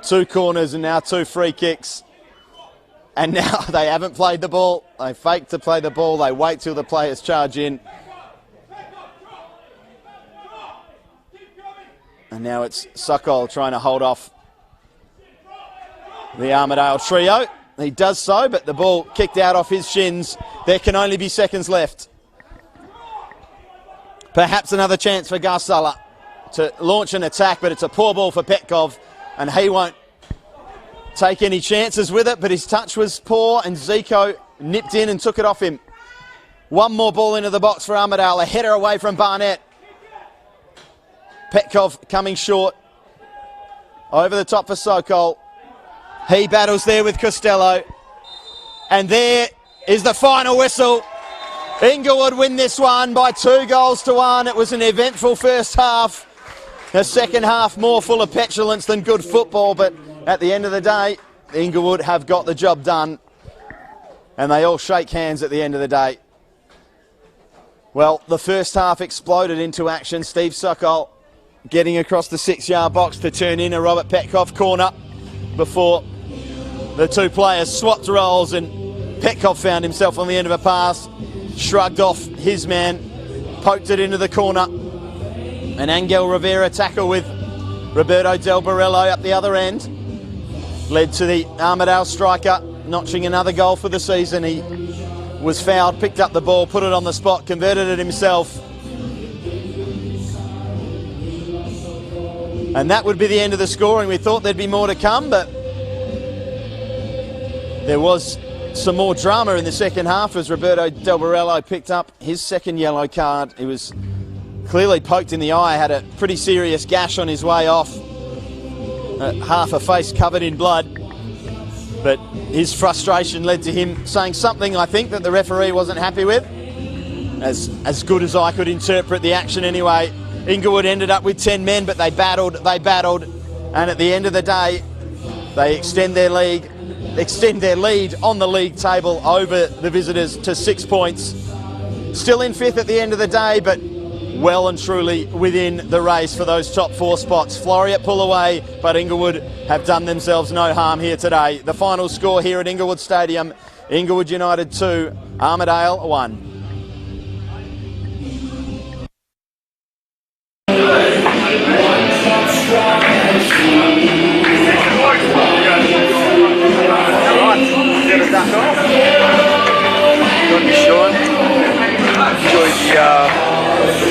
2 corners and now 2 free kicks. And now they haven't played the ball. They fake to play the ball. They wait till the players charge in. And now it's Sokol trying to hold off the Armadale trio. He does so, but the ball kicked out off his shins. There can only be seconds left. Perhaps another chance for Garsala to launch an attack, but it's a poor ball for Petkov, and he won't take any chances with it, but his touch was poor, and Zico nipped in and took it off him. One more ball into the box for Armadale, a header away from Barnett. Petkov coming short. Over the top for Sokol. He battles there with Costello. And there is the final whistle. Inglewood win this one by 2-1. It was an eventful first half. The second half more full of petulance than good football, but at the end of the day, Inglewood have got the job done. And they all shake hands at the end of the day. Well, the first half exploded into action. Steve Sokol getting across the 6-yard box to turn in a Robert Petkov corner before the 2 players swapped roles, and Petkov found himself on the end of a pass, shrugged off his man, poked it into the corner. An Angel Rivera tackle with Roberto Del Barello up the other end led to the Armadale striker notching another goal for the season. He was fouled, picked up the ball, put it on the spot, converted it himself. And that would be the end of the scoring. We thought there'd be more to come, but there was some more drama in the second half as Roberto Del Barello picked up his second yellow card. He was clearly poked in the eye, had a pretty serious gash on his way off, half a face covered in blood. But his frustration led to him saying something, I think, that the referee wasn't happy with. As good as I could interpret the action anyway. Inglewood ended up with 10 men, but they battled, and at the end of the day, they extend their lead on the league table over the visitors to 6 points. Still in 5th at the end of the day, but well and truly within the race for those top 4 spots. Floriat pull away, but Inglewood have done themselves no harm here today. The final score here at Inglewood Stadium, Inglewood United 2, Armadale 1.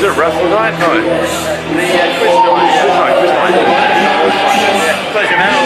Is it wrestling night? No. The quiz night. Quiz night. Pleasure, man.